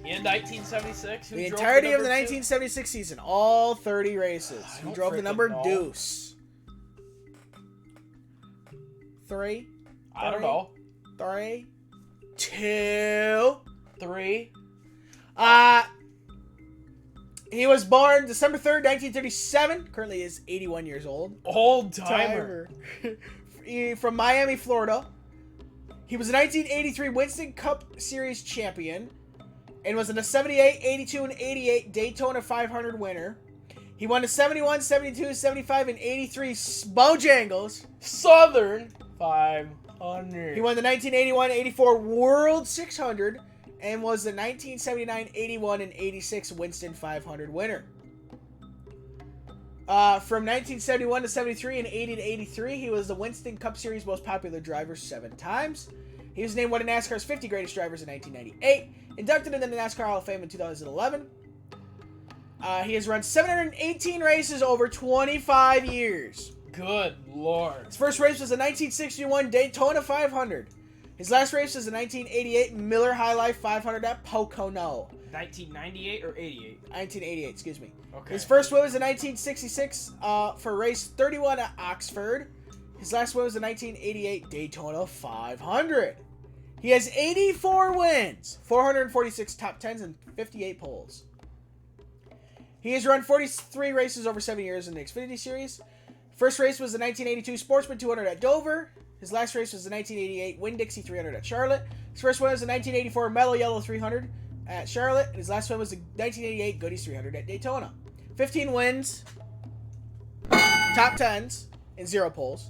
In 1976? Who The drove entirety of the number 1976 season. All 30 races. I Who don't drove the freaking number know. Deuce? 3. 2? I don't know. 3. 2. 3. He was born December 3rd, 1937. Currently is 81 years old. Old timer. From Miami, Florida. He was a 1983 Winston Cup Series champion and was in the 78, 82, and 88 Daytona 500 winner. He won the 71, 72, 75, and 83 Bojangles. Southern 500. He won the 1981-84 World 600 and was the 1979, 81, and 86 Winston 500 winner. From 1971 to 73 and 80 to 83, he was the Winston Cup Series most popular driver 7 times. He was named one of NASCAR's 50 greatest drivers in 1998, inducted into the NASCAR Hall of Fame in 2011. He has run 718 races over 25 years. Good lord. His first race was the 1961 Daytona 500. His last race was the 1988 Miller High Life 500 at Pocono. 1998 or 88? 1988, excuse me. Okay. His first win was in 1966 for race 31 at Oxford. His last win was the 1988 Daytona 500. He has 84 wins, 446 top 10s, and 58 poles. He has run 43 races over 7 years in the Xfinity Series. First race was the 1982 Sportsman 200 at Dover. His last race was the 1988 Winn-Dixie 300 at Charlotte. His first win was the 1984 Mellow Yellow 300 at Charlotte. And his last win was the 1988 Goodies 300 at Daytona. 15 wins, top 10s, and 0 poles.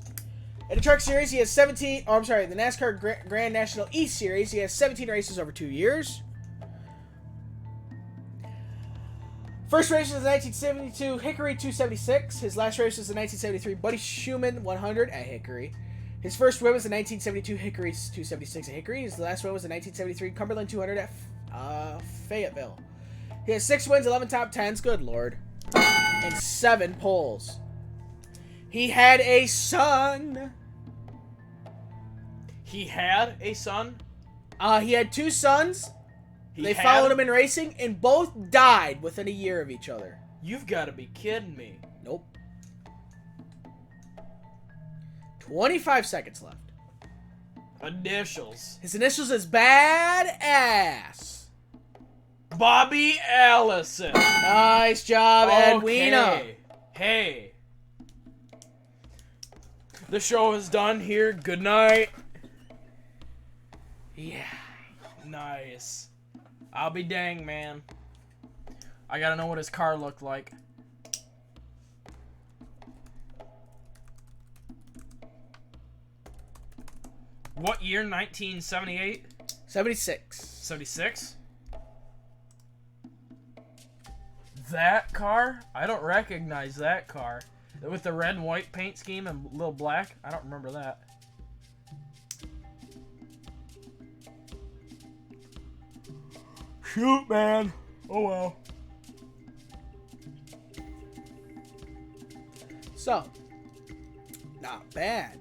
In the Truck Series, he has 17... Oh, I'm sorry. The NASCAR Grand National East Series, he has 17 races over 2 years. First race was the 1972 Hickory 276. His last race was the 1973 Buddy Schumann 100 at Hickory. His first win was the 1972 Hickory 276 at Hickory. His last win was the 1973 Cumberland 200 at Fayetteville. He has 6 wins, 11 top 10s, good lord, and 7 poles. He had a son. He had a son? He had 2 sons. They followed him in racing, and both died within a year of each other. You've got to be kidding me. Nope. 25 seconds left. Initials. His initials is Badass. Bobby Allison. Nice job, Edwina. Hey. The show is done here. Good night. Yeah. Nice. I'll be dang, man. I gotta know what his car looked like. What year? 1978? 76. 76? That car? I don't recognize that car. With the red and white paint scheme and little black? I don't remember that. Shoot, man. Oh, well. So, not bad.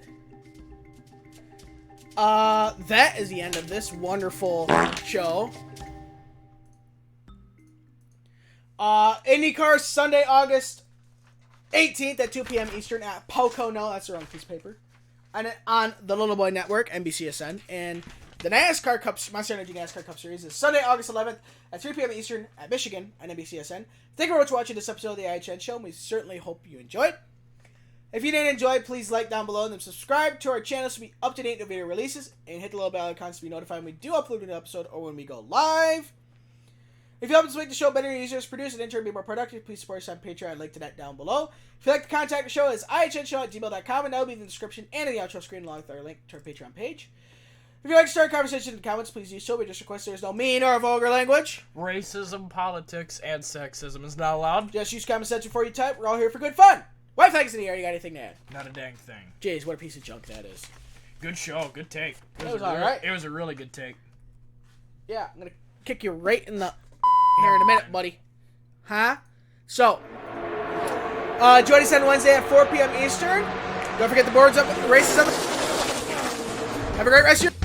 That is the end of this wonderful show. IndyCar Sunday, August 18th at 2 p.m. Eastern at Pocono. That's the wrong piece of paper. And on the Little Boy Network, NBCSN. And the NASCAR Cup, Monster Energy NASCAR Cup Series is Sunday, August 11th at 3 p.m. Eastern at Michigan on NBCSN. Thank you very much for watching this episode of the IHN Show. We certainly hope you enjoyed. If you didn't enjoy, please like down below and then subscribe to our channel to be up to date with video releases and hit the little bell icon to be notified when we do upload an episode or when we go live. If you help us make the show better and easier to produce and in turn be more productive, please support us on Patreon. Link to that down below. If you'd like to contact the show, it's ihnshow@gmail.com, and that will be in the description and in the outro screen along with our link to our Patreon page. If you'd like to start a conversation in the comments, please do so. We just request there's no mean or vulgar language. Racism, politics, and sexism is not allowed. Just use comment section before you type. We're all here for good fun. White flags in the air. You got anything to add? Not a dang thing. Jeez, what a piece of junk that is. Good show. Good take. That was alright. It was a really good take. Yeah, I'm going to kick you right in the... here in a minute, buddy. Huh? So, join us on Wednesday at 4 p.m. Eastern. Don't forget the boards up, the races up. Have a great rest of your...